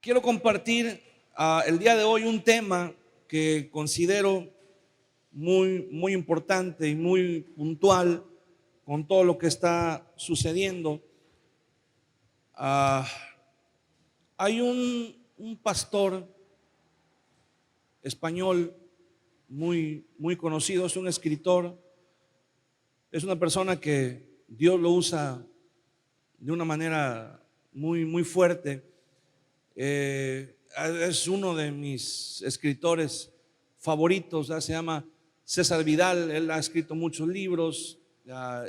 Quiero compartir el día de hoy un tema que considero muy importante y muy puntual con todo lo que está sucediendo. Hay un pastor español muy conocido, es un escritor, es una persona que Dios lo usa de una manera muy fuerte. Es uno de mis escritores favoritos, se llama César Vidal. Él ha escrito muchos libros,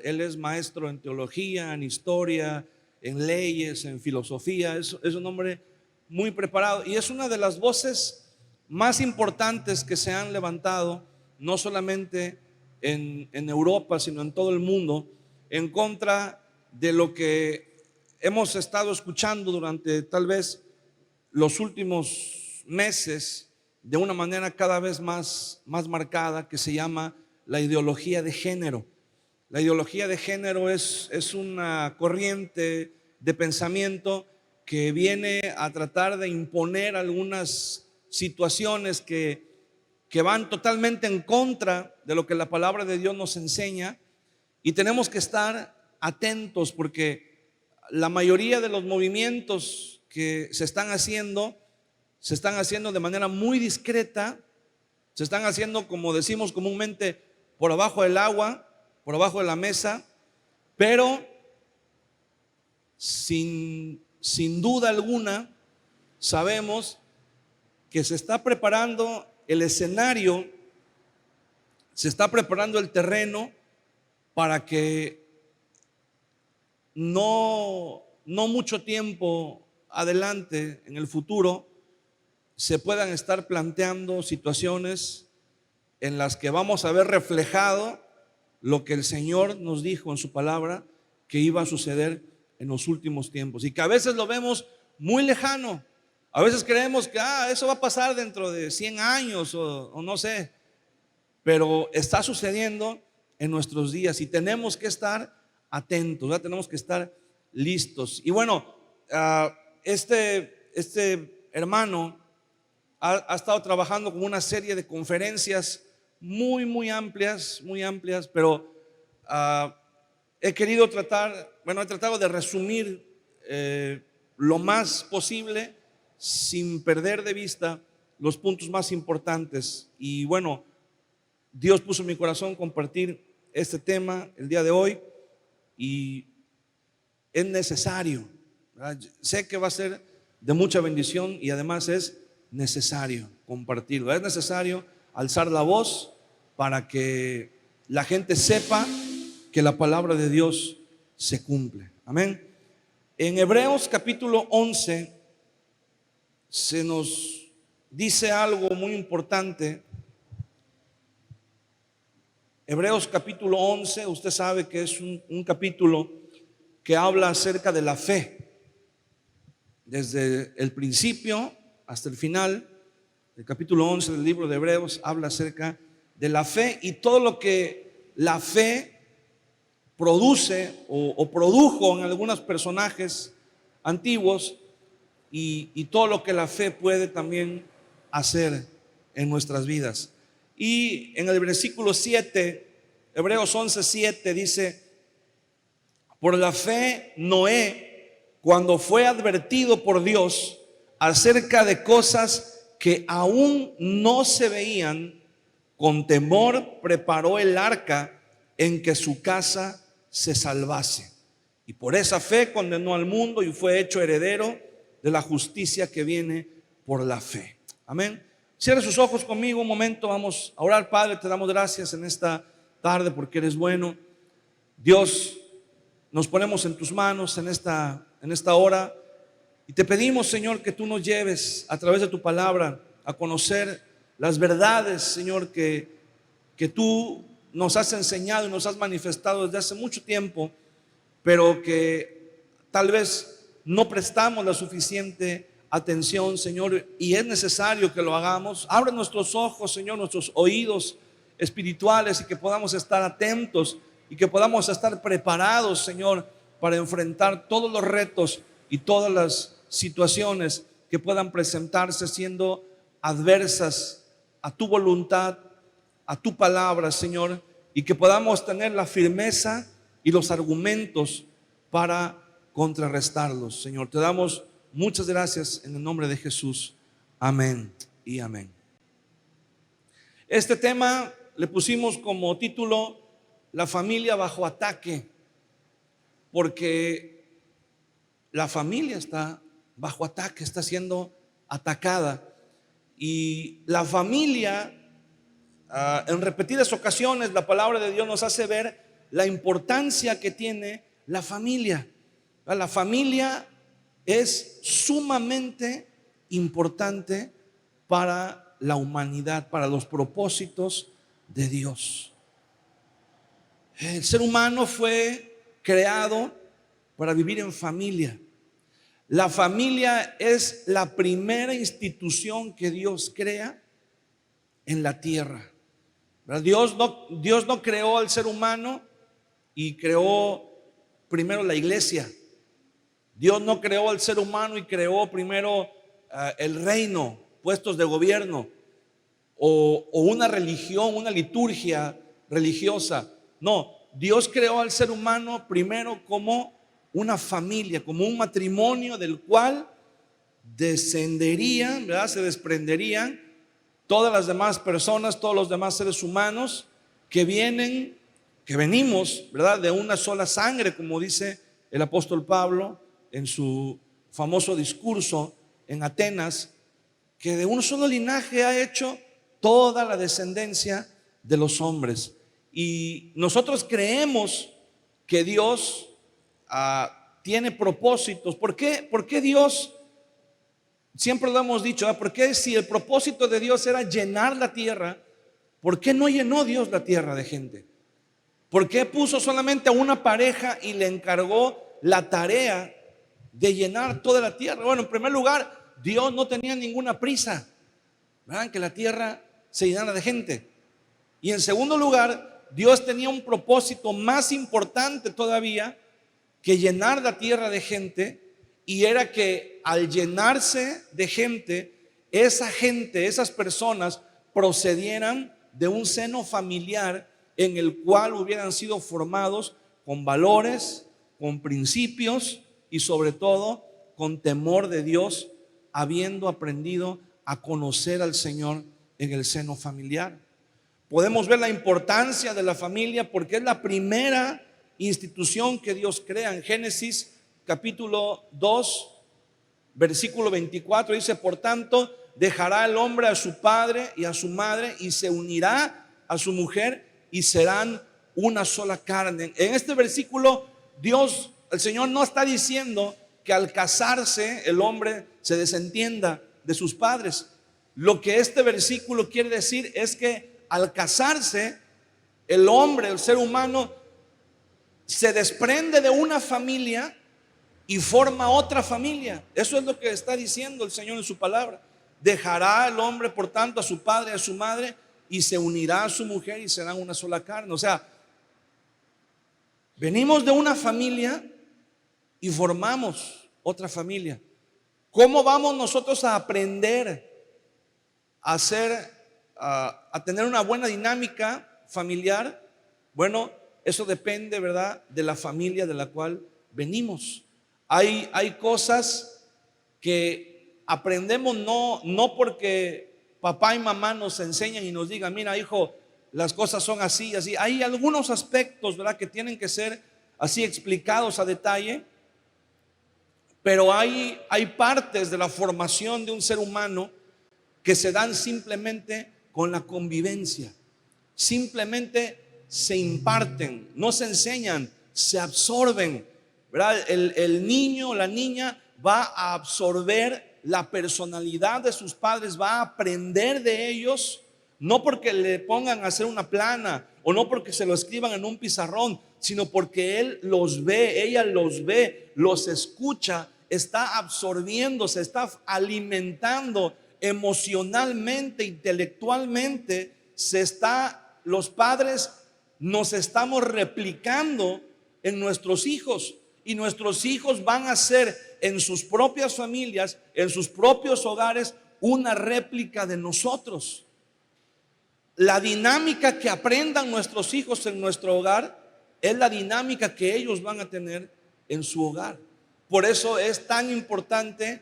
él es maestro en teología, en historia, en leyes, en filosofía. Es un hombre muy preparado y es una de las voces más importantes que se han levantado, no solamente en Europa, sino en todo el mundo, en contra de lo que hemos estado escuchando durante tal vez los últimos meses de una manera cada vez más marcada, que se llama la ideología de género. La ideología de género es una corriente de pensamiento que viene a tratar de imponer algunas situaciones que van totalmente en contra de lo que la palabra de Dios nos enseña, y tenemos que estar atentos porque la mayoría de los movimientos que se están haciendo de manera muy discreta, se están haciendo, como decimos comúnmente, por abajo del agua, por abajo de la mesa, pero sin duda alguna sabemos que se está preparando el escenario, se está preparando el terreno para que no mucho tiempo adelante, en el futuro, se puedan estar planteando situaciones en las que vamos a ver reflejado lo que el Señor nos dijo en su palabra que iba a suceder en los últimos tiempos, y que a veces lo vemos muy lejano. A veces creemos que eso va a pasar dentro de 100 años o no sé, pero está sucediendo en nuestros días y tenemos que estar atentos, ¿verdad? Tenemos que estar listos. Y bueno, este hermano ha estado trabajando con una serie de conferencias muy amplias, pero he tratado de resumir lo más posible sin perder de vista los puntos más importantes. Y bueno, Dios puso en mi corazón compartir este tema el día de hoy, y es necesario, ¿verdad? Sé que va a ser de mucha bendición y además es necesario compartirlo. Es necesario alzar la voz para que la gente sepa que la palabra de Dios se cumple. Amén. En Hebreos capítulo 11 se nos dice algo muy importante. Hebreos capítulo 11, usted sabe que es un capítulo que habla acerca de la fe. Desde el principio hasta el final, el capítulo 11 del libro de Hebreos habla acerca de la fe y todo lo que la fe produce o produjo en algunos personajes antiguos, y todo lo que la fe puede también hacer en nuestras vidas. Y en el versículo 7, Hebreos 11:7 dice: por la fe Noé, cuando fue advertido por Dios acerca de cosas que aún no se veían, con temor preparó el arca en que su casa se salvase. Y por esa fe condenó al mundo y fue hecho heredero de la justicia que viene por la fe. Amén. Cierre sus ojos conmigo un momento, vamos a orar. Padre, te damos gracias en esta tarde porque eres bueno. Dios, nos ponemos en tus manos en esta hora y te pedimos, Señor, que tú nos lleves a través de tu palabra a conocer las verdades, Señor, que tú nos has enseñado y nos has manifestado desde hace mucho tiempo, pero que tal vez no prestamos la suficiente atención, Señor, y es necesario que lo hagamos. Abre nuestros ojos, Señor, nuestros oídos espirituales, y que podamos estar atentos y que podamos estar preparados, Señor, para enfrentar todos los retos y todas las situaciones que puedan presentarse siendo adversas a tu voluntad, a tu palabra, Señor, y que podamos tener la firmeza y los argumentos para contrarrestarlos. Señor, te damos muchas gracias en el nombre de Jesús. Amén y amén. Este tema le pusimos como título La familia bajo ataque, porque la familia está bajo ataque, está siendo atacada. Y la familia, en repetidas ocasiones, la palabra de Dios nos hace ver la importancia que tiene la familia. La familia es sumamente importante para la humanidad, para los propósitos de Dios. El ser humano fue creado para vivir en familia. La familia es la primera institución que Dios crea en la tierra. Dios no creó al ser humano y creó primero la iglesia. Dios no creó al ser humano y creó primero el reino, puestos de gobierno o una religión, una liturgia religiosa. No, Dios creó al ser humano primero como una familia, como un matrimonio del cual descenderían, ¿verdad? Se desprenderían todas las demás personas, todos los demás seres humanos que venimos, ¿verdad? De una sola sangre, como dice el apóstol Pablo en su famoso discurso en Atenas, que de un solo linaje ha hecho toda la descendencia de los hombres. Y nosotros creemos que Dios tiene propósitos. ¿Por qué Dios? Siempre lo hemos dicho, ¿por qué si el propósito de Dios era llenar la tierra, por qué no llenó Dios la tierra de gente? ¿Por qué puso solamente a una pareja y le encargó la tarea de llenar toda la tierra? Bueno, en primer lugar, Dios no tenía ninguna prisa, ¿verdad?, que la tierra se llenara de gente. Y en segundo lugar, Dios tenía un propósito más importante todavía que llenar la tierra de gente, y era que al llenarse de gente, esas personas procedieran de un seno familiar en el cual hubieran sido formados con valores, con principios y sobre todo con temor de Dios, habiendo aprendido a conocer al Señor en el seno familiar. Podemos ver la importancia de la familia porque es la primera institución que Dios crea. En Génesis capítulo 2, versículo 24 dice: por tanto, dejará el hombre a su padre y a su madre y se unirá a su mujer y serán una sola carne. En este versículo el Señor no está diciendo que al casarse el hombre se desentienda de sus padres. Lo que este versículo quiere decir es que al casarse el hombre, el ser humano, se desprende de una familia y forma otra familia. Eso es lo que está diciendo el Señor en su palabra. Dejará el hombre, por tanto, a su padre y a su madre y se unirá a su mujer y serán una sola carne. O sea, venimos de una familia y formamos otra familia. ¿Cómo vamos nosotros a aprender a tener una buena dinámica familiar? Bueno, eso depende, ¿verdad?, de la familia de la cual venimos. Hay cosas que aprendemos no porque papá y mamá nos enseñan y nos digan: mira, hijo, las cosas son así, así. Hay algunos aspectos, ¿verdad?, que tienen que ser así explicados a detalle, pero hay partes de la formación de un ser humano que se dan simplemente con la convivencia. Simplemente se imparten, no se enseñan, se absorben, ¿verdad? El niño o la niña va a absorber la personalidad de sus padres, va a aprender de ellos, no porque le pongan a hacer una plana o no porque se lo escriban en un pizarrón, sino porque él los ve, ella los ve, los escucha, está absorbiendo, se está alimentando emocionalmente, intelectualmente. Los padres nos estamos replicando en nuestros hijos. y nuestros hijos van a ser en sus propias familias, en sus propios hogares, una réplica de nosotros. La dinámica que aprendan nuestros hijos en nuestro hogar es la dinámica que ellos van a tener en su hogar. Por eso es tan importante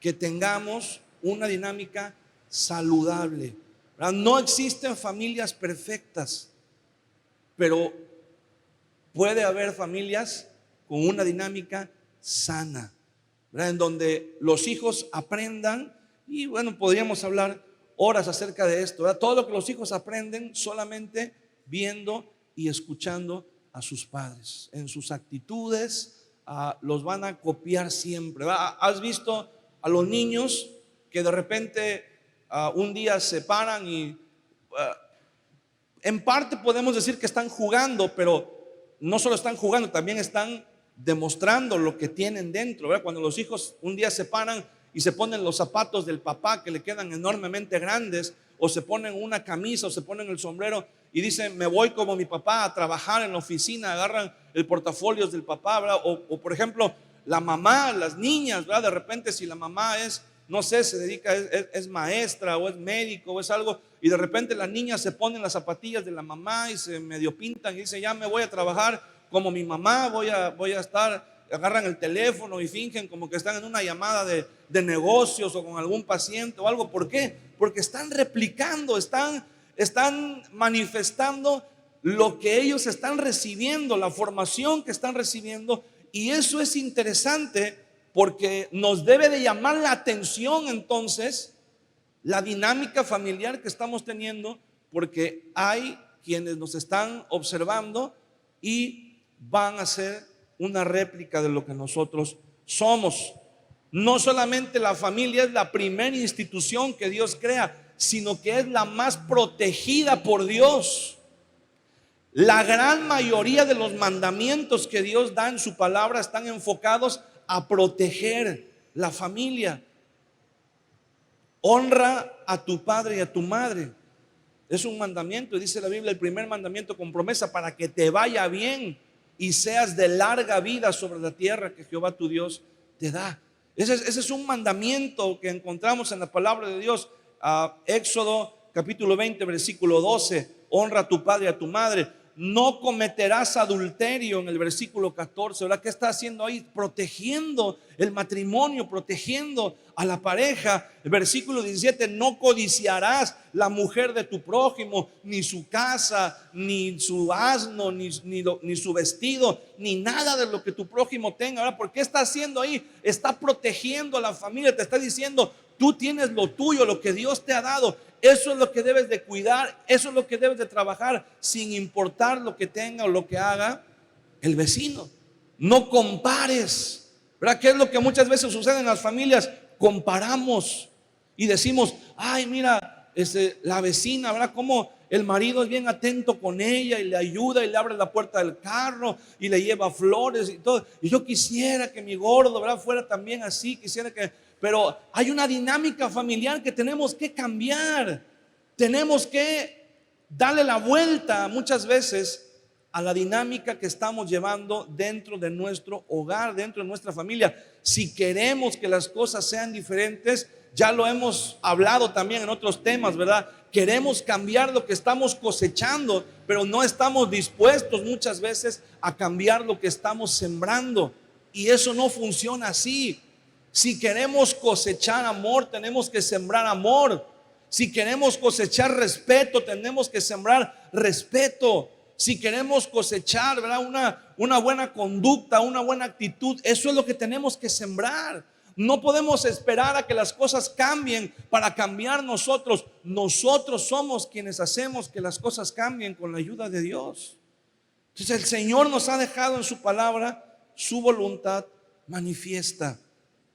que tengamos una dinámica saludable, ¿verdad? No existen familias perfectas, pero puede haber familias con una dinámica sana, ¿verdad? En donde los hijos aprendan, y bueno, podríamos hablar horas acerca de esto, ¿verdad? Todo lo que los hijos aprenden solamente viendo y escuchando a sus padres. En sus actitudes los van a copiar siempre, ¿verdad? ¿Has visto a los niños que de repente un día se paran y en parte podemos decir que están jugando, pero no solo están jugando, también están demostrando lo que tienen dentro, ¿verdad? Cuando los hijos un día se paran y se ponen los zapatos del papá que le quedan enormemente grandes, o se ponen una camisa o se ponen el sombrero y dicen: me voy como mi papá a trabajar en la oficina, agarran el portafolio del papá, ¿verdad? O por ejemplo, la mamá, las niñas, ¿verdad? De repente, si la mamá es, no sé, se dedica, es maestra o es médico o es algo, y de repente las niñas se ponen las zapatillas de la mamá y se medio pintan y dicen: ya me voy a trabajar como mi mamá, voy a estar, agarran el teléfono y fingen como que están en una llamada de negocios o con algún paciente o algo. ¿Por qué? Porque están replicando, están manifestando lo que ellos están recibiendo, la formación que están recibiendo. Y eso es interesante porque nos debe de llamar la atención entonces la dinámica familiar que estamos teniendo, porque hay quienes nos están observando y van a ser una réplica de lo que nosotros somos. No solamente la familia es la primera institución que Dios crea, sino que es la más protegida por Dios. La gran mayoría de los mandamientos que Dios da en su palabra están enfocados a proteger la familia. Honra a tu padre y a tu madre. Es un mandamiento, dice la Biblia, el primer mandamiento con promesa para que te vaya bien y seas de larga vida sobre la tierra que Jehová tu Dios te da. Ese es un mandamiento que encontramos en la palabra de Dios. Éxodo capítulo 20 versículo 12: honra a tu padre y a tu madre. No cometerás adulterio, en el versículo 14, ¿verdad? ¿Qué está haciendo ahí? Protegiendo el matrimonio, protegiendo a la pareja. El versículo 17: no codiciarás la mujer de tu prójimo, ni su casa, ni su asno, ni su vestido, ni nada de lo que tu prójimo tenga, ¿verdad? ¿Por qué está haciendo ahí? Está protegiendo a la familia, te está diciendo: tú tienes lo tuyo, lo que Dios te ha dado. Eso es lo que debes de cuidar, eso es lo que debes de trabajar, sin importar lo que tenga o lo que haga el vecino. No compares, ¿verdad? ¿Qué es lo que muchas veces sucede en las familias? Comparamos y decimos: ay, mira, la vecina, ¿verdad? Como el marido es bien atento con ella y le ayuda y le abre la puerta del carro y le lleva flores y todo. Y yo quisiera que mi gordo, ¿verdad?, fuera también así, quisiera que... Pero hay una dinámica familiar que tenemos que cambiar. Tenemos que darle la vuelta muchas veces a la dinámica que estamos llevando dentro de nuestro hogar, dentro de nuestra familia. Si queremos que las cosas sean diferentes, ya lo hemos hablado también en otros temas, ¿verdad? Queremos cambiar lo que estamos cosechando, pero no estamos dispuestos muchas veces a cambiar lo que estamos sembrando. Y eso no funciona así. Si queremos cosechar amor, tenemos que sembrar amor. Si queremos cosechar respeto, tenemos que sembrar respeto. Si queremos cosechar, ¿verdad?, una buena conducta, una buena actitud, eso es lo que tenemos que sembrar. No podemos esperar a que las cosas cambien para cambiar nosotros. Nosotros somos quienes hacemos que las cosas cambien con la ayuda de Dios. Entonces el Señor nos ha dejado en su palabra su voluntad manifiesta.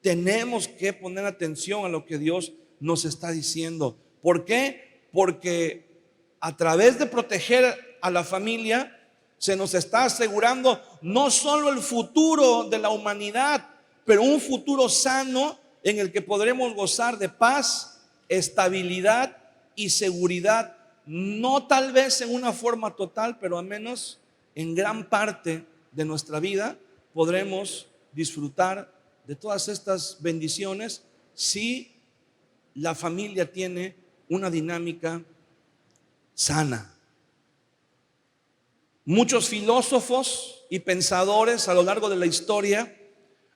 Tenemos que poner atención a lo que Dios nos está diciendo. ¿Por qué? Porque a través de proteger a la familia se nos está asegurando no solo el futuro de la humanidad, pero un futuro sano en el que podremos gozar de paz, estabilidad y seguridad. No tal vez en una forma total, pero al menos en gran parte de nuestra vida podremos disfrutar de todas estas bendiciones si la familia tiene una dinámica sana. Muchos filósofos y pensadores a lo largo de la historia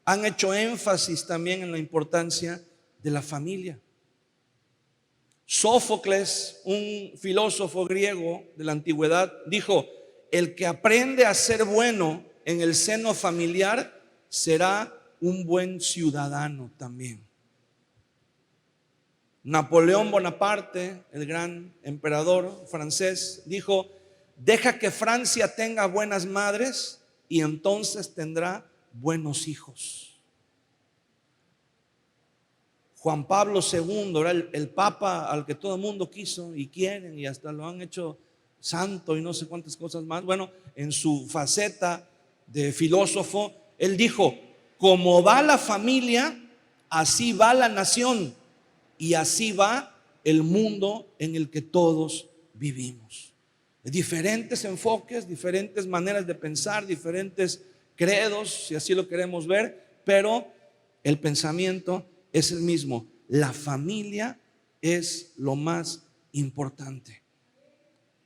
han hecho énfasis también en la importancia de la familia. Sófocles, un filósofo griego de la antigüedad, dijo: el que aprende a ser bueno en el seno familiar será un buen ciudadano también. Napoleón Bonaparte, el gran emperador francés, dijo: deja que Francia tenga buenas madres y entonces tendrá buenos hijos. Juan Pablo II era el papa al que todo el mundo quiso y quieren, y hasta lo han hecho santo y no sé cuántas cosas más. Bueno, en su faceta de filósofo, él dijo: como va la familia, así va la nación y así va el mundo en el que todos vivimos. Diferentes enfoques, diferentes maneras de pensar, diferentes credos, si así lo queremos ver, pero el pensamiento es el mismo. La familia es lo más importante.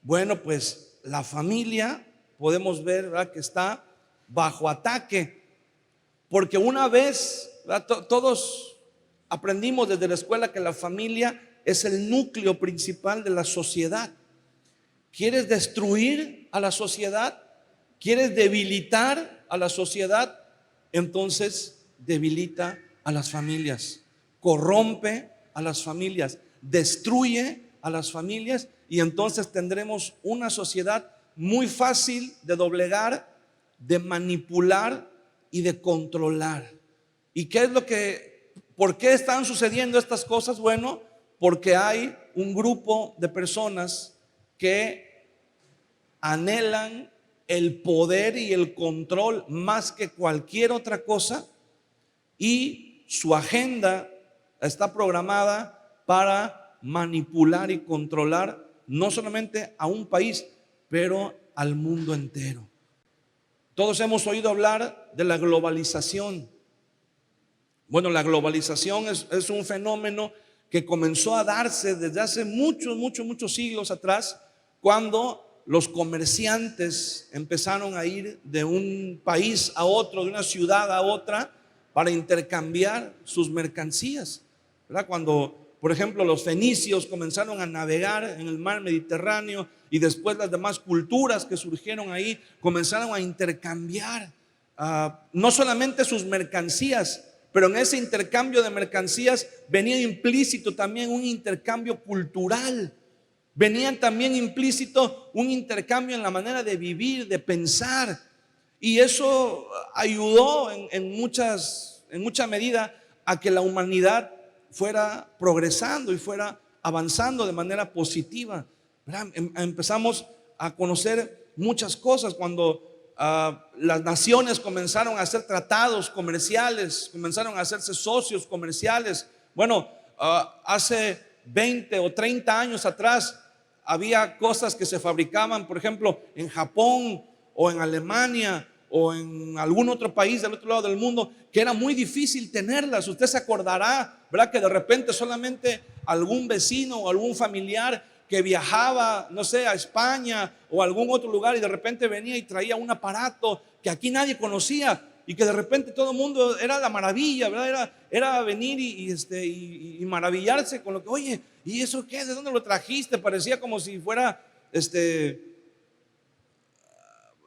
Bueno, pues la familia podemos ver, ¿verdad?, que está bajo ataque, porque una vez, todos aprendimos desde la escuela que la familia es el núcleo principal de la sociedad. ¿Quieres destruir a la sociedad? ¿Quieres debilitar a la sociedad? Entonces debilita a las familias, corrompe a las familias, destruye a las familias, y entonces tendremos una sociedad muy fácil de doblegar, de manipular y de controlar. ¿Y qué es por qué están sucediendo estas cosas? Bueno, porque hay un grupo de personas que anhelan el poder y el control más que cualquier otra cosa, y su agenda está programada para manipular y controlar no solamente a un país, pero al mundo entero. Todos hemos oído hablar de la globalización. Bueno, la globalización es un fenómeno que comenzó a darse desde hace muchos siglos atrás, cuando los comerciantes empezaron a ir de un país a otro, de una ciudad a otra, para intercambiar sus mercancías, ¿verdad? Cuando, por ejemplo, los fenicios comenzaron a navegar en el mar Mediterráneo, y después las demás culturas que surgieron ahí comenzaron a intercambiar no solamente sus mercancías, pero en ese intercambio de mercancías venía implícito también un intercambio cultural. Venía también implícito un intercambio en la manera de vivir, de pensar. Y eso ayudó en mucha medida a que la humanidad fuera progresando y fuera avanzando de manera positiva. Empezamos a conocer muchas cosas cuando las naciones comenzaron a hacer tratados comerciales, comenzaron a hacerse socios comerciales. Bueno, hace 20 o 30 años atrás había cosas que se fabricaban, por ejemplo, en Japón o en Alemania o en algún otro país del otro lado del mundo, que era muy difícil tenerlas. Usted se acordará, ¿verdad?, que de repente solamente algún vecino o algún familiar que viajaba, no sé, a España o a algún otro lugar, y de repente venía y traía un aparato que aquí nadie conocía, y que de repente todo el mundo era la maravilla, ¿verdad? Era venir y maravillarse con lo que, oye, ¿y eso qué? ¿De dónde lo trajiste? Parecía como si fuera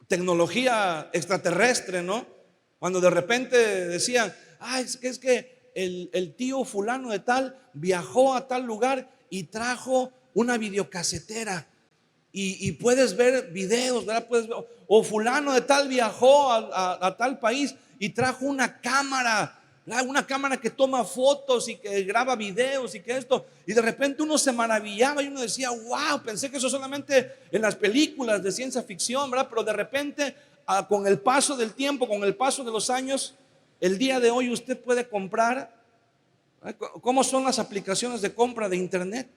tecnología extraterrestre, ¿no? Cuando de repente decían, es que el tío fulano de tal viajó a tal lugar y trajo una videocasetera, y puedes ver videos, ¿verdad? O fulano de tal viajó a tal país y trajo una cámara, ¿verdad?, una cámara que toma fotos y que graba videos y que esto, y de repente uno se maravillaba y uno decía, wow, pensé que eso solamente en las películas de ciencia ficción, ¿verdad? Pero de repente, con el paso del tiempo, con el paso de los años, el día de hoy usted puede comprar, ¿verdad? ¿Cómo son las aplicaciones de compra de internet?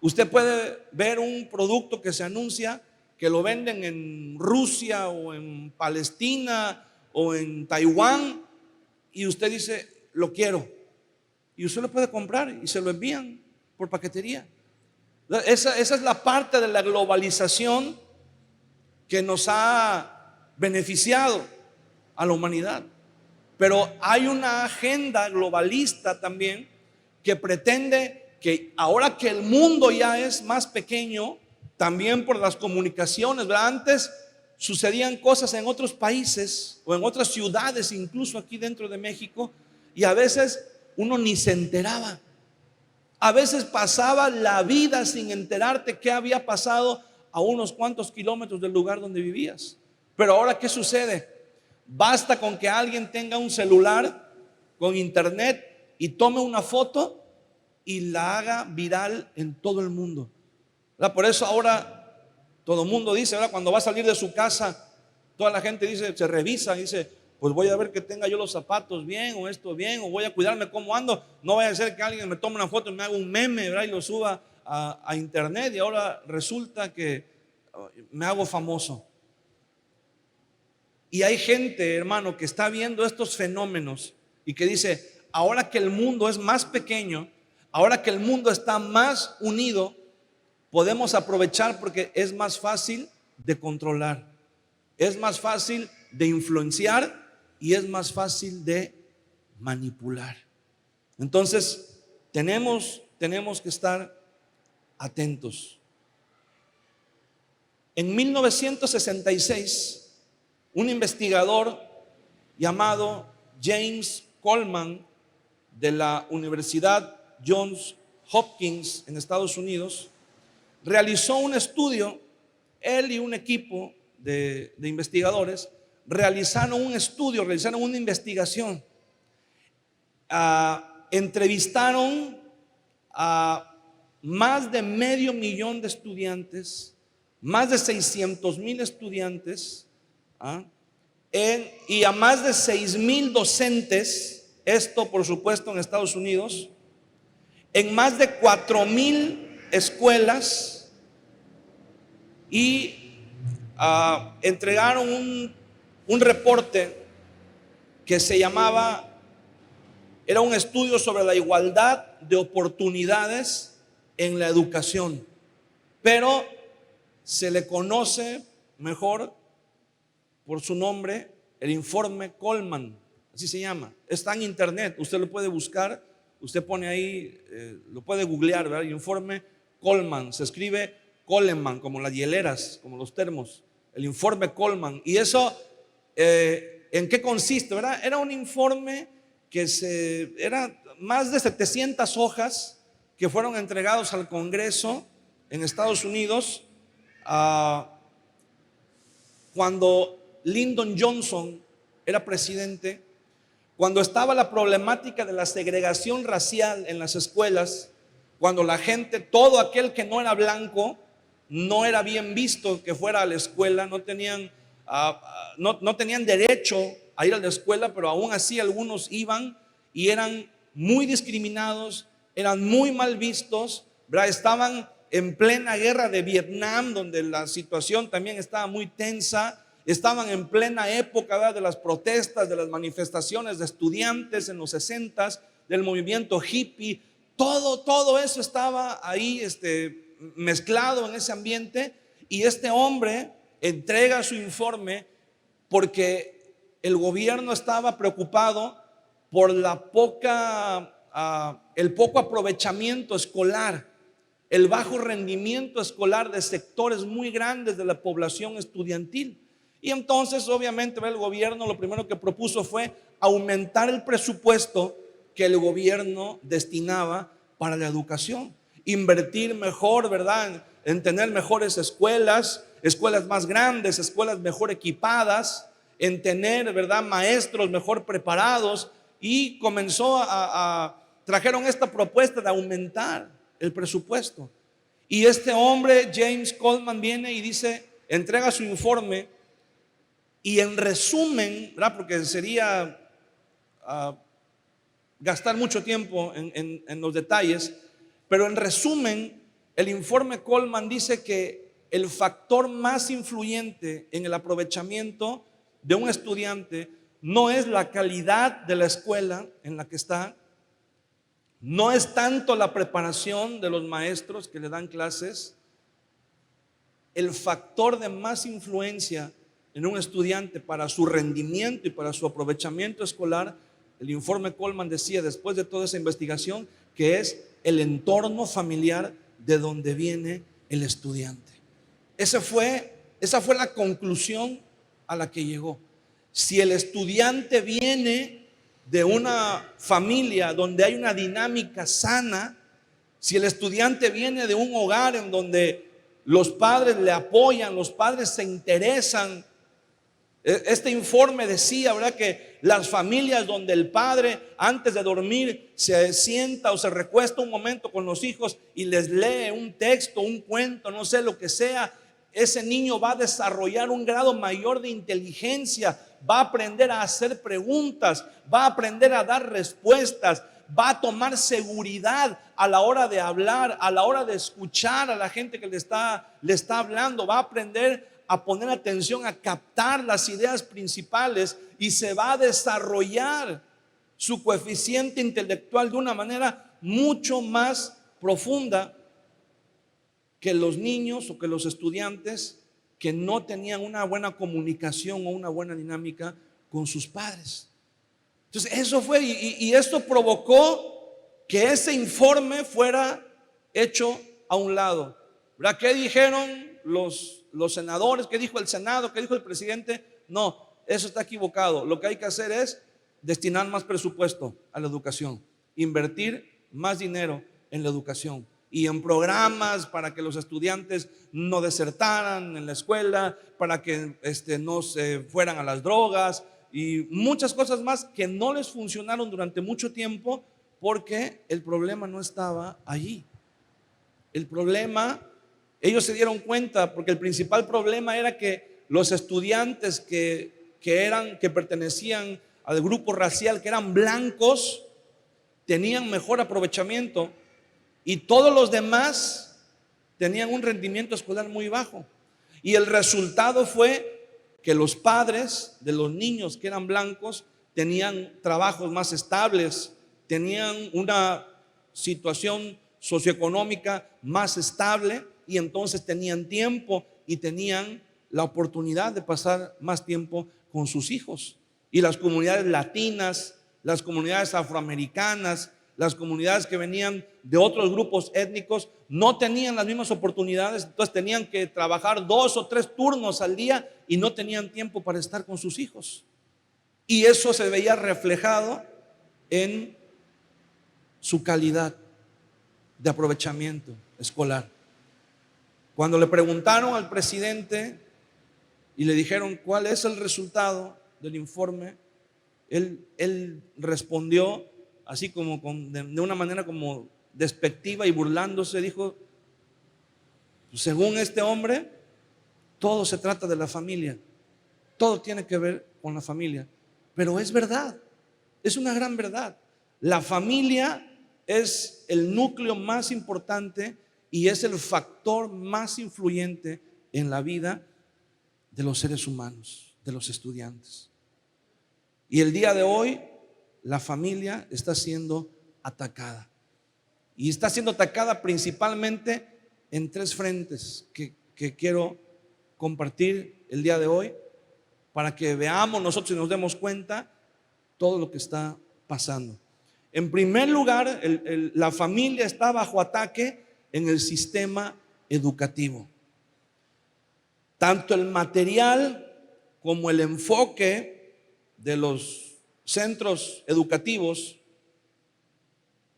Usted puede ver un producto que se anuncia, que lo venden en Rusia o en Palestina o en Taiwán y usted dice, lo quiero. Y usted lo puede comprar y se lo envían por paquetería. Esa es la parte de la globalización que nos ha beneficiado a la humanidad. Pero hay una agenda globalista también que pretende que ahora que el mundo ya es más pequeño, también por las comunicaciones, ¿verdad? Antes sucedían cosas en otros países o en otras ciudades, incluso aquí dentro de México, y a veces uno ni se enteraba. A veces pasaba la vida sin enterarte qué había pasado a unos cuantos kilómetros del lugar donde vivías. Pero ahora, ¿qué sucede? Basta con que alguien tenga un celular con internet y tome una foto y la haga viral en todo el mundo. ¿Verdad? Por eso ahora todo el mundo dice, ¿verdad? Cuando va a salir de su casa, toda la gente dice, se revisa, dice, pues voy a ver que tenga yo los zapatos bien, o esto bien, o voy a cuidarme cómo ando. No vaya a ser que alguien me tome una foto y me haga un meme, ¿verdad? Y lo suba a internet, y ahora resulta que me hago famoso. Y hay gente, hermano, que está viendo estos fenómenos y que dice, ahora que el mundo es más pequeño, ahora que el mundo está más unido, podemos aprovechar porque es más fácil de controlar, es más fácil de influenciar y es más fácil de manipular. Entonces, tenemos que estar atentos. En 1966, un investigador llamado James Coleman de la Universidad Johns Hopkins en Estados Unidos realizó un estudio. Él y un equipo de investigadores realizaron un estudio, realizaron una investigación. Entrevistaron a más de 500,000 de estudiantes, más de 600,000 estudiantes, y a más de 6,000 docentes, esto por supuesto en Estados Unidos, en más de 4,000 escuelas, y entregaron un reporte que se llamaba, era un estudio sobre la igualdad de oportunidades en la educación, pero se le conoce mejor por su nombre, el informe Coleman, así se llama. Está en internet, usted lo puede buscar, usted pone ahí, lo puede googlear, ¿verdad? El informe Coleman, se escribe Coleman, como las hieleras, como los termos, el informe Coleman. Y eso, ¿en qué consiste, verdad? Era un informe que era más de 700 hojas que fueron entregados al Congreso en Estados Unidos cuando Lyndon Johnson era presidente, cuando estaba la problemática de la segregación racial en las escuelas, cuando la gente, todo aquel que no era blanco, no era bien visto que fuera a la escuela, no tenían derecho a ir a la escuela, pero aún así algunos iban y eran muy discriminados, eran muy mal vistos, ¿verdad? Estaban en plena guerra de Vietnam, donde la situación también estaba muy tensa. Estaban en plena época, ¿verdad?, de las protestas, de las manifestaciones de estudiantes en los 60s, del movimiento hippie. Todo eso estaba ahí mezclado en ese ambiente. Y este hombre entrega su informe porque el gobierno estaba preocupado por el poco aprovechamiento escolar, el bajo rendimiento escolar de sectores muy grandes de la población estudiantil. Y entonces, obviamente, el gobierno lo primero que propuso fue aumentar el presupuesto que el gobierno destinaba para la educación, invertir mejor, ¿verdad?, en tener mejores escuelas más grandes, escuelas mejor equipadas, en tener, ¿verdad?, maestros mejor preparados. Y trajeron esta propuesta de aumentar el presupuesto. Y este hombre, James Coleman, viene y dice, entrega su informe, y en resumen, ¿verdad?, porque sería gastar mucho tiempo en los detalles, pero en resumen, el informe Coleman dice que el factor más influyente en el aprovechamiento de un estudiante no es la calidad de la escuela en la que está, no es tanto la preparación de los maestros que le dan clases. El factor de más influencia en un estudiante para su rendimiento y para su aprovechamiento escolar, el informe Coleman decía, después de toda esa investigación, que es el entorno familiar de donde viene el estudiante. Esa fue la conclusión a la que llegó. Si el estudiante viene de una familia donde hay una dinámica sana, si el estudiante viene de un hogar en donde los padres le apoyan, los padres se interesan. Este informe decía, ¿verdad?, que las familias donde el padre antes de dormir se sienta o se recuesta un momento con los hijos y les lee un texto, un cuento, no sé, lo que sea, ese niño va a desarrollar un grado mayor de inteligencia, va a aprender a hacer preguntas, va a aprender a dar respuestas, va a tomar seguridad a la hora de hablar, a la hora de escuchar a la gente que le está hablando, va a aprender a poner atención, a captar las ideas principales y se va a desarrollar su coeficiente intelectual de una manera mucho más profunda que los niños o que los estudiantes que no tenían una buena comunicación o una buena dinámica con sus padres. Entonces eso fue, y esto provocó que ese informe fuera hecho a un lado. ¿Verdad? ¿Qué dijeron los senadores? ¿Qué dijo el Senado? ¿Qué dijo el presidente? No, eso está equivocado. Lo que hay que hacer es destinar más presupuesto a la educación, invertir más dinero en la educación y en programas para que los estudiantes no desertaran en la escuela, para que no se fueran a las drogas y muchas cosas más que no les funcionaron durante mucho tiempo porque el problema no estaba allí. El problema, ellos se dieron cuenta porque el principal problema era que los estudiantes que pertenecían al grupo racial, que eran blancos, tenían mejor aprovechamiento y todos los demás tenían un rendimiento escolar muy bajo. Y el resultado fue que los padres de los niños que eran blancos tenían trabajos más estables, tenían una situación socioeconómica más estable y entonces tenían tiempo y tenían la oportunidad de pasar más tiempo con sus hijos. Y las comunidades latinas, las comunidades afroamericanas, las comunidades que venían de otros grupos étnicos no tenían las mismas oportunidades, entonces tenían que trabajar 2 o 3 turnos al día y no tenían tiempo para estar con sus hijos. Y eso se veía reflejado en su calidad de aprovechamiento escolar. Cuando le preguntaron al presidente y le dijeron cuál es el resultado del informe, él respondió así como de una manera como despectiva y burlándose, dijo: según este hombre, todo se trata de la familia, todo tiene que ver con la familia. Pero es verdad, es una gran verdad. La familia es el núcleo más importante y es el factor más influyente en la vida de los seres humanos, de los estudiantes. Y el día de hoy la familia está siendo atacada. Y está siendo atacada principalmente en 3 frentes que quiero compartir el día de hoy para que veamos nosotros y nos demos cuenta todo lo que está pasando. En primer lugar, la familia está bajo ataque en el sistema educativo. Tanto el material como el enfoque de los centros educativos,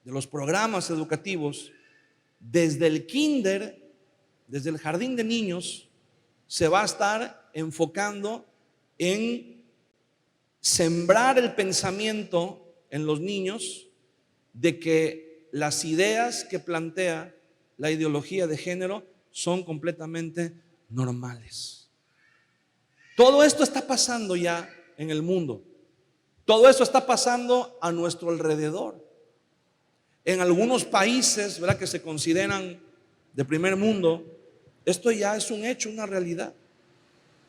de los programas educativos, desde el kinder, desde el jardín de niños, se va a estar enfocando en sembrar el pensamiento en los niños de que las ideas que plantea la ideología de género son completamente normales. Todo esto está pasando ya en el mundo. Todo esto está pasando a nuestro alrededor. En algunos países, ¿verdad?, que se consideran de primer mundo, esto ya es un hecho, una realidad.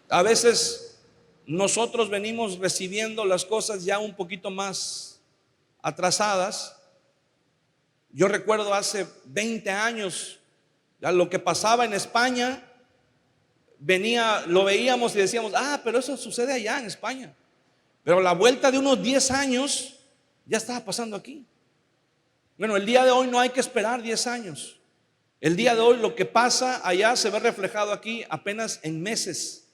A veces nosotros venimos recibiendo las cosas ya un poquito más atrasadas. Yo recuerdo hace 20 años, ya lo que pasaba en España, lo veíamos y decíamos, pero eso sucede allá en España. Pero a la vuelta de unos 10 años, ya estaba pasando aquí. Bueno, el día de hoy no hay que esperar 10 años. El día de hoy lo que pasa allá se ve reflejado aquí apenas en meses.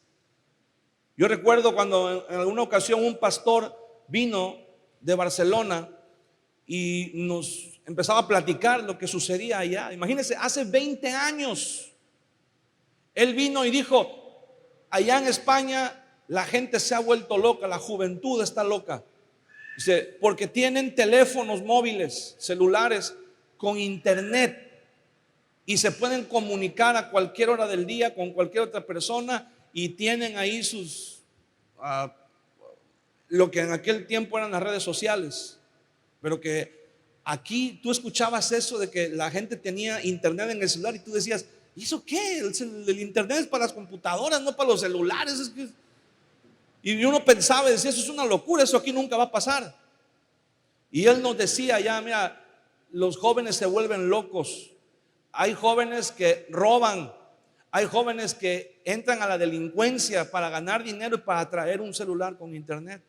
Yo recuerdo cuando en alguna ocasión un pastor vino de Barcelona y nos empezaba a platicar lo que sucedía allá. Imagínense, hace 20 años él vino y dijo: allá en España la gente se ha vuelto loca, la juventud está loca. Dice, porque tienen teléfonos móviles, celulares con internet y se pueden comunicar a cualquier hora del día con cualquier otra persona, y tienen ahí sus lo que en aquel tiempo eran las redes sociales. Pero que aquí tú escuchabas eso de que la gente tenía internet en el celular y tú decías, ¿y eso qué? El internet es para las computadoras, no para los celulares. Y uno pensaba y decía, eso es una locura, eso aquí nunca va a pasar. Y él nos decía, ya mira, los jóvenes se vuelven locos. Hay jóvenes que roban, hay jóvenes que entran a la delincuencia para ganar dinero y para traer un celular con internet.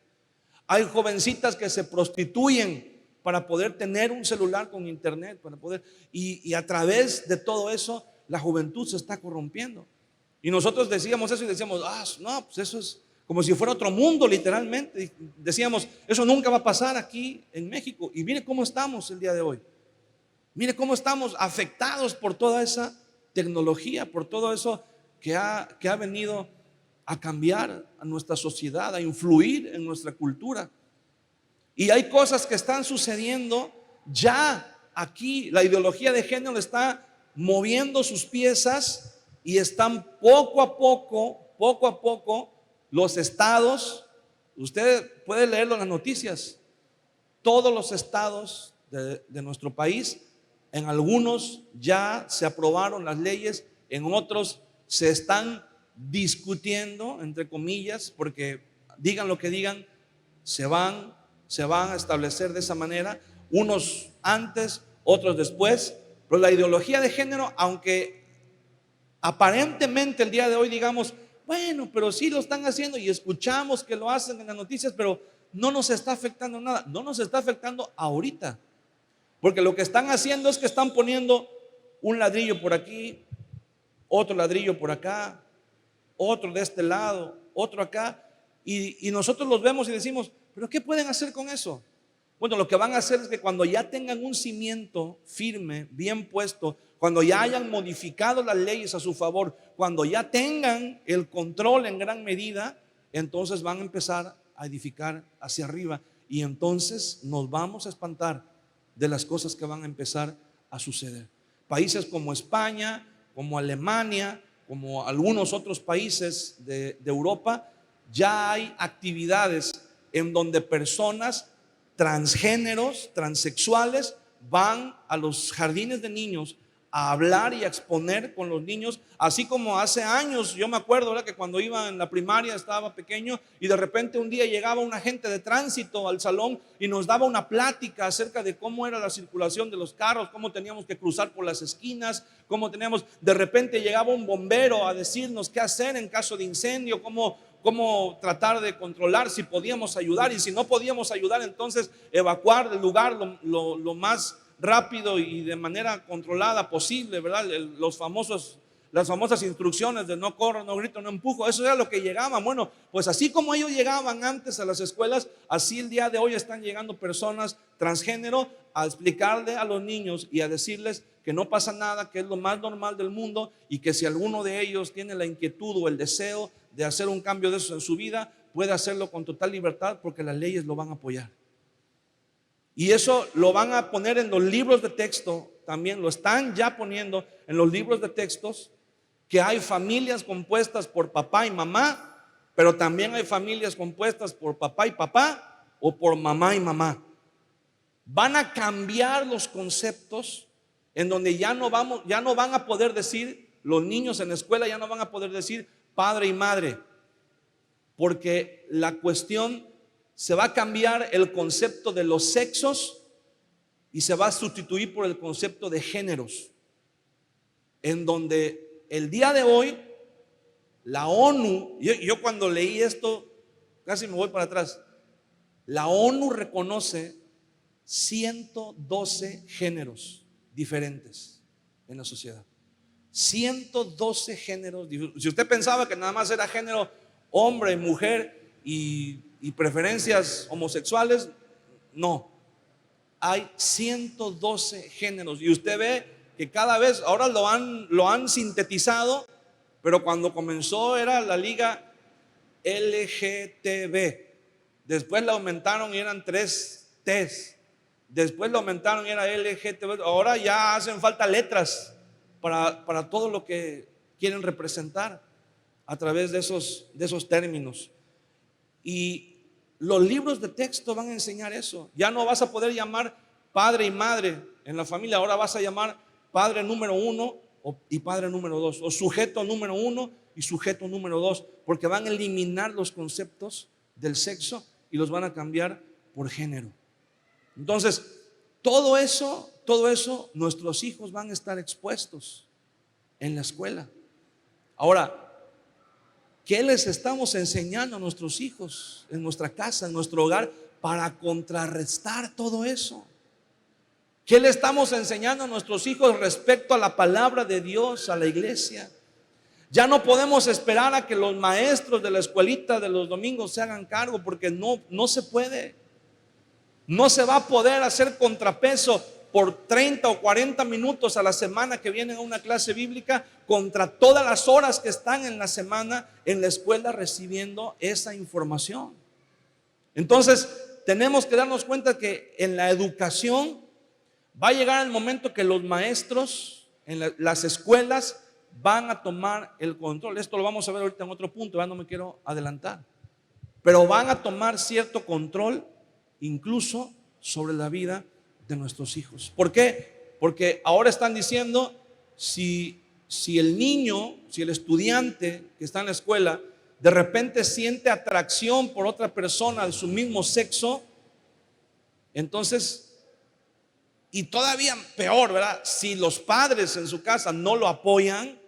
Hay jovencitas que se prostituyen para poder tener un celular con internet, para poder, y a través de todo eso la juventud se está corrompiendo. Y nosotros decíamos eso y decíamos, no, pues eso es como si fuera otro mundo, literalmente. Y decíamos, eso nunca va a pasar aquí en México. Y mire cómo estamos el día de hoy. Mire cómo estamos afectados por toda esa tecnología, por todo eso que ha venido a cambiar a nuestra sociedad, a influir en nuestra cultura. Y hay cosas que están sucediendo ya aquí. La ideología de género está moviendo sus piezas y están poco a poco los estados. Usted puede leerlo en las noticias. Todos los estados de nuestro país, en algunos ya se aprobaron las leyes, en otros se están discutiendo, entre comillas, porque digan lo que digan, se van a establecer de esa manera, unos antes, otros después. Pero la ideología de género, aunque aparentemente el día de hoy digamos, bueno, pero sí lo están haciendo y escuchamos que lo hacen en las noticias, pero no nos está afectando nada. No nos está afectando ahorita, porque lo que están haciendo es que están poniendo un ladrillo por aquí, otro ladrillo por acá, otro de este lado, otro acá, y nosotros los vemos y decimos, ¿pero qué pueden hacer con eso? Bueno, lo que van a hacer es que cuando ya tengan un cimiento firme, bien puesto, cuando ya hayan modificado las leyes a su favor, cuando ya tengan el control en gran medida, entonces van a empezar a edificar hacia arriba, y entonces nos vamos a espantar de las cosas que van a empezar a suceder. Países como España, como Alemania, como algunos otros países de Europa, ya hay actividades en donde personas transgéneros, transexuales, van a los jardines de niños a hablar y a exponer con los niños, así como hace años. Yo me acuerdo, ¿verdad?, que cuando iba en la primaria, estaba pequeño, y de repente un día llegaba un agente de tránsito al salón y nos daba una plática acerca de cómo era la circulación de los carros, cómo teníamos que cruzar por las esquinas, de repente llegaba un bombero a decirnos qué hacer en caso de incendio, cómo tratar de controlar, si podíamos ayudar, y si no podíamos ayudar, entonces evacuar del lugar lo más rápido y de manera controlada posible, ¿verdad? Las famosas instrucciones de no corro, no grito, no empujo. Eso era lo que llegaban. Bueno, pues así como ellos llegaban antes a las escuelas, así el día de hoy están llegando personas transgénero a explicarle a los niños y a decirles que no pasa nada, que es lo más normal del mundo, y que si alguno de ellos tiene la inquietud o el deseo de hacer un cambio de eso en su vida, puede hacerlo con total libertad, porque las leyes lo van a apoyar. Y eso lo van a poner en los libros de texto, también lo están ya poniendo en los libros de textos, que hay familias compuestas por papá y mamá, pero también hay familias compuestas por papá y papá o por mamá y mamá. Van a cambiar los conceptos en donde ya no van a poder decir, los niños en la escuela ya no van a poder decir padre y madre, porque la cuestión se va a cambiar el concepto de los sexos y se va a sustituir por el concepto de géneros, en donde el día de hoy la ONU, yo cuando leí esto casi me voy para atrás. La ONU reconoce 112 géneros diferentes en la sociedad. 112 géneros. Si usted pensaba que nada más era género hombre, mujer y preferencias homosexuales, no. Hay 112 géneros y usted ve que cada vez, ahora lo han sintetizado, pero cuando comenzó era la liga LGTB, después la aumentaron y eran 3 T's, después lo aumentaron y era LGTB, ahora ya hacen falta letras para todo lo que quieren representar a través de esos términos. Y los libros de texto van a enseñar eso. Ya no vas a poder llamar padre y madre en la familia, ahora vas a llamar padre número 1 y padre número 2, o sujeto número 1 y sujeto número 2, porque van a eliminar los conceptos del sexo y los van a cambiar por género. Entonces, todo eso, nuestros hijos van a estar expuestos en la escuela. Ahora, ¿qué les estamos enseñando a nuestros hijos en nuestra casa, en nuestro hogar, para contrarrestar todo eso? ¿Qué le estamos enseñando a nuestros hijos respecto a la palabra de Dios, a la iglesia? Ya no podemos esperar a que los maestros de la escuelita de los domingos se hagan cargo, porque no se puede. No se va a poder hacer contrapeso por 30 o 40 minutos a la semana que vienen a una clase bíblica contra todas las horas que están en la semana en la escuela recibiendo esa información. Entonces, tenemos que darnos cuenta que en la educación va a llegar el momento que los maestros en las escuelas van a tomar el control. Esto lo vamos a ver ahorita en otro punto, ya no me quiero adelantar. Pero van a tomar cierto control incluso sobre la vida de nuestros hijos. ¿Por qué? Porque ahora están diciendo, si el niño, si el estudiante que está en la escuela de repente siente atracción por otra persona de su mismo sexo, entonces, y todavía peor, ¿verdad? Si los padres en su casa no lo apoyan,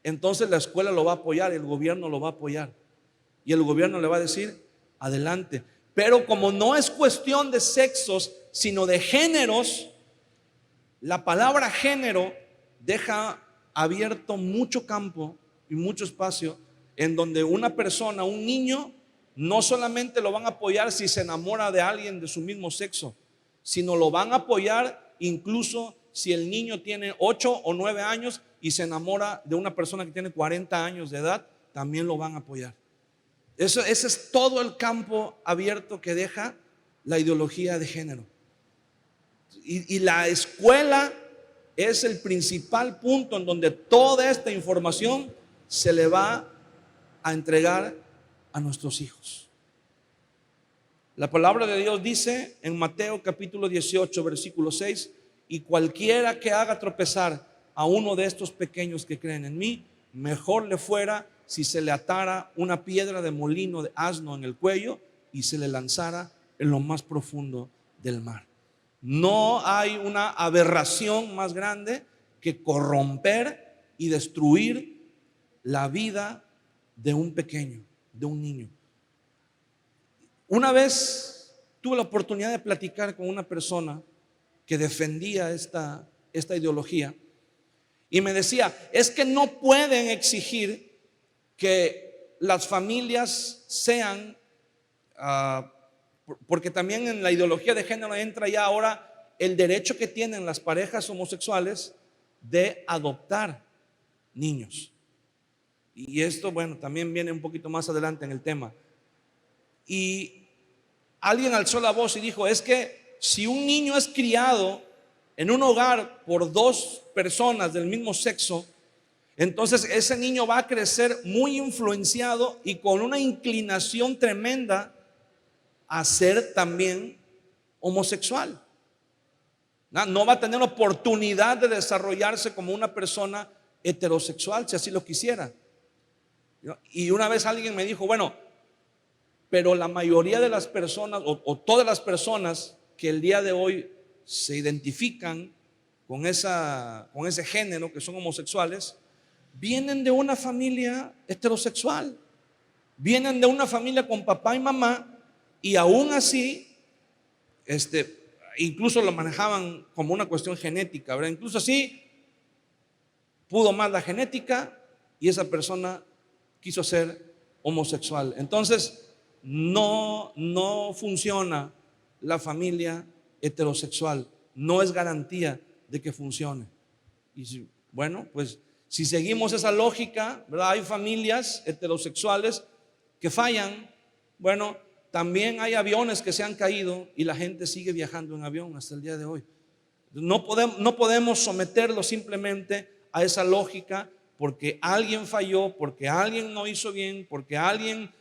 entonces la escuela lo va a apoyar, el gobierno lo va a apoyar. Y el gobierno le va a decir, adelante. Pero como no es cuestión de sexos, sino de géneros, la palabra género deja abierto mucho campo y mucho espacio en donde una persona, un niño, no solamente lo van a apoyar si se enamora de alguien de su mismo sexo, sino lo van a apoyar incluso si el niño tiene 8 o 9 años y se enamora de una persona que tiene 40 años de edad, también lo van a apoyar. Ese es todo el campo abierto que deja la ideología de género. Y la escuela es el principal punto en donde toda esta información se le va a entregar a nuestros hijos. La palabra de Dios dice en Mateo capítulo 18, versículo 6: y cualquiera que haga tropezar a uno de estos pequeños que creen en mí, mejor le fuera si se le atara una piedra de molino de asno en el cuello y se le lanzara en lo más profundo del mar. No hay una aberración más grande que corromper y destruir la vida de un pequeño, de un niño. Una vez tuve la oportunidad de platicar con una persona que defendía esta ideología y me decía, es que no pueden exigir que las familias sean, porque también en la ideología de género entra ya ahora el derecho que tienen las parejas homosexuales de adoptar niños. Y esto, bueno, también viene un poquito más adelante en el tema. Y alguien alzó la voz y dijo, es que si un niño es criado en un hogar por 2 personas del mismo sexo, entonces ese niño va a crecer muy influenciado y con una inclinación tremenda a ser también homosexual. No va a tener oportunidad de desarrollarse como una persona heterosexual si así lo quisiera. Y una vez alguien me dijo, bueno, pero la mayoría de las personas o todas las personas que el día de hoy se identifican con ese género, que son homosexuales, vienen de una familia heterosexual, vienen de una familia con papá y mamá, y aún así, incluso lo manejaban como una cuestión genética, ¿verdad? Incluso así, pudo más la genética y esa persona quiso ser homosexual. Entonces, no funciona la familia heterosexual, no es garantía de que funcione. Y bueno, pues si seguimos esa lógica, ¿verdad? Hay familias heterosexuales que fallan. Bueno, también hay aviones que se han caído y la gente sigue viajando en avión hasta el día de hoy. No podemos someterlo simplemente a esa lógica porque alguien falló, porque alguien no hizo bien, porque alguien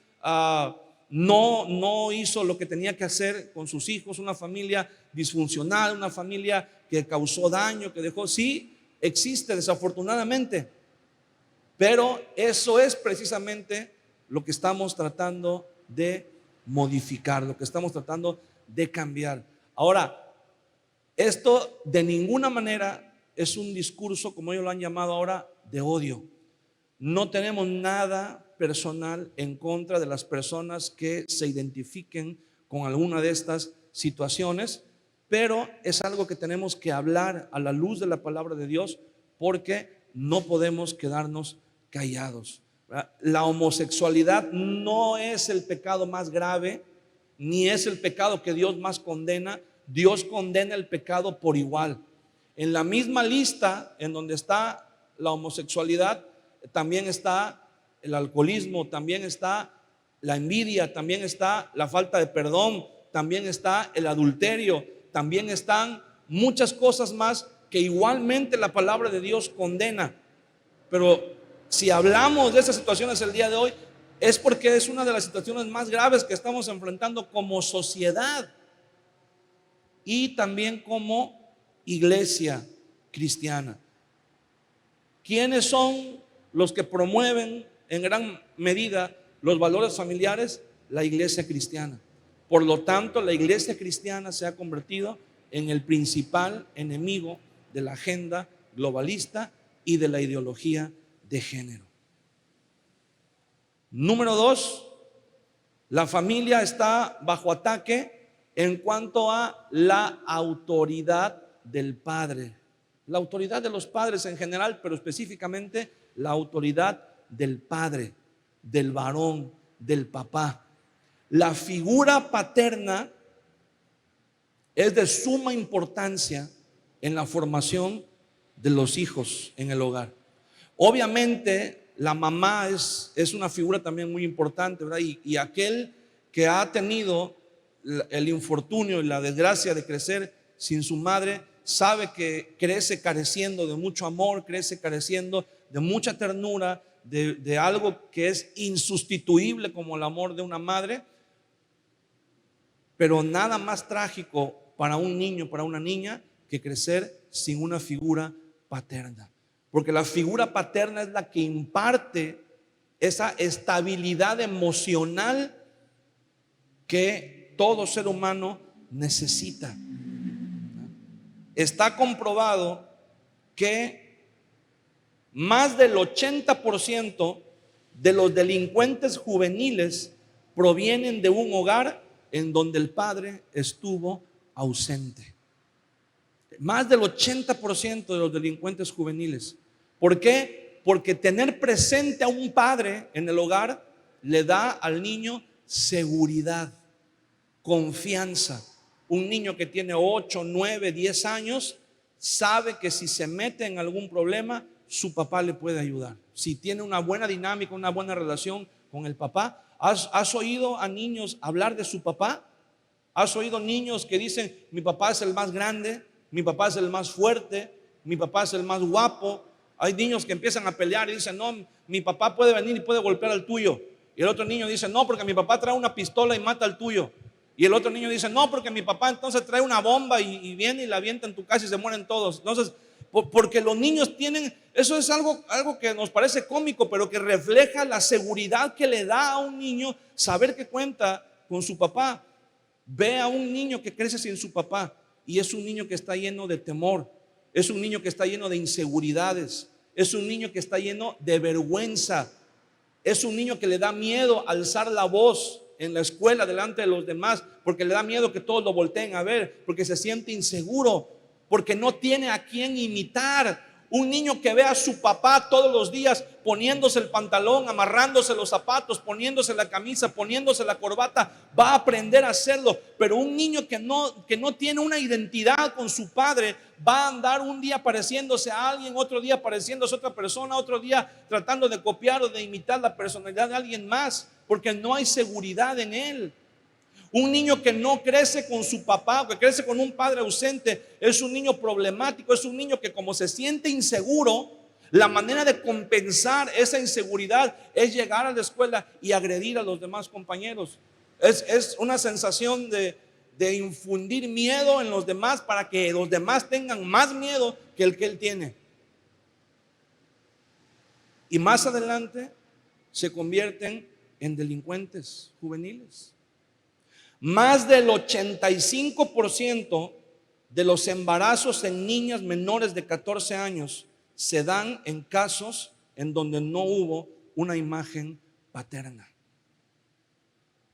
no hizo lo que tenía que hacer con sus hijos, una familia disfuncional, una familia que causó daño, que dejó. Sí, existe desafortunadamente, pero eso es precisamente lo que estamos tratando de modificar, lo que estamos tratando de cambiar. Ahora, esto de ninguna manera es un discurso, como ellos lo han llamado ahora, de odio. No tenemos nada personal en contra de las personas que se identifiquen con alguna de estas situaciones, pero es algo que tenemos que hablar a la luz de la palabra de Dios, porque no podemos quedarnos callados. La homosexualidad no es el pecado más grave, ni es el pecado que Dios más condena. Dios condena el pecado por igual. En la misma lista en donde está la homosexualidad, también está el alcoholismo, también está la envidia, también está la falta de perdón, también está el adulterio, también están muchas cosas más que igualmente la palabra de Dios condena. Pero si hablamos de esas situaciones el día de hoy, es porque es una de las situaciones más graves que estamos enfrentando como sociedad y también como iglesia cristiana. ¿Quiénes son los que promueven en gran medida los valores familiares? La iglesia cristiana. Por lo tanto, la iglesia cristiana se ha convertido en el principal enemigo de la agenda globalista y de la ideología de género. Número 2, la familia está bajo ataque en cuanto a la autoridad del padre. La autoridad de los padres en general, pero específicamente la autoridad del padre, del varón, del papá. La figura paterna es de suma importancia en la formación de los hijos en el hogar. Obviamente la mamá es una figura también muy importante, ¿verdad? Y aquel que ha tenido el infortunio y la desgracia de crecer sin su madre, sabe que crece careciendo de mucho amor, crece careciendo de mucha ternura, de algo que es insustituible como el amor de una madre. Pero nada más trágico para un niño, para una niña, que crecer sin una figura paterna. Porque la figura paterna es la que imparte esa estabilidad emocional que todo ser humano necesita. Está comprobado que más del 80% de los delincuentes juveniles provienen de un hogar en donde el padre estuvo ausente. Más del 80% de los delincuentes juveniles. ¿Por qué? Porque tener presente a un padre en el hogar le da al niño seguridad, confianza. Un niño que tiene 8, 9, 10 años sabe que si se mete en algún problema, su papá le puede ayudar. Si tiene una buena dinámica, una buena relación con el papá. ¿Has oído a niños hablar de su papá? ¿Has oído niños que dicen: mi papá es el más grande, mi papá es el más fuerte, mi papá es el más guapo? Hay niños que empiezan a pelear y dicen: no, mi papá puede venir y puede golpear al tuyo. Y el otro niño dice: no, porque mi papá trae una pistola y mata al tuyo. Y el otro niño dice: no, porque mi papá entonces trae una bomba y viene y la avienta en tu casa y se mueren todos. Entonces, Porque los niños tienen, eso es algo que nos parece cómico, pero que refleja la seguridad que le da a un niño saber que cuenta con su papá. Ve a un niño que crece sin su papá y es un niño que está lleno de temor, es un niño que está lleno de inseguridades, es un niño que está lleno de vergüenza, es un niño que le da miedo alzar la voz en la escuela delante de los demás, porque le da miedo que todos lo volteen a ver, porque se siente inseguro, porque no tiene a quién imitar. Un niño que ve a su papá todos los días poniéndose el pantalón, amarrándose los zapatos, poniéndose la camisa, poniéndose la corbata, va a aprender a hacerlo. Pero un niño que no tiene una identidad con su padre, va a andar un día pareciéndose a alguien, otro día pareciéndose a otra persona, otro día tratando de copiar o de imitar la personalidad de alguien más, porque no hay seguridad en él. Un niño que no crece con su papá, que crece con un padre ausente, es un niño problemático, es un niño que como se siente inseguro, la manera de compensar esa inseguridad es llegar a la escuela y agredir a los demás compañeros. Es una sensación de infundir miedo en los demás para que los demás tengan más miedo que el que él tiene. Y más adelante se convierten en delincuentes juveniles. Más del 85% de los embarazos en niñas menores de 14 años se dan en casos en donde no hubo una imagen paterna.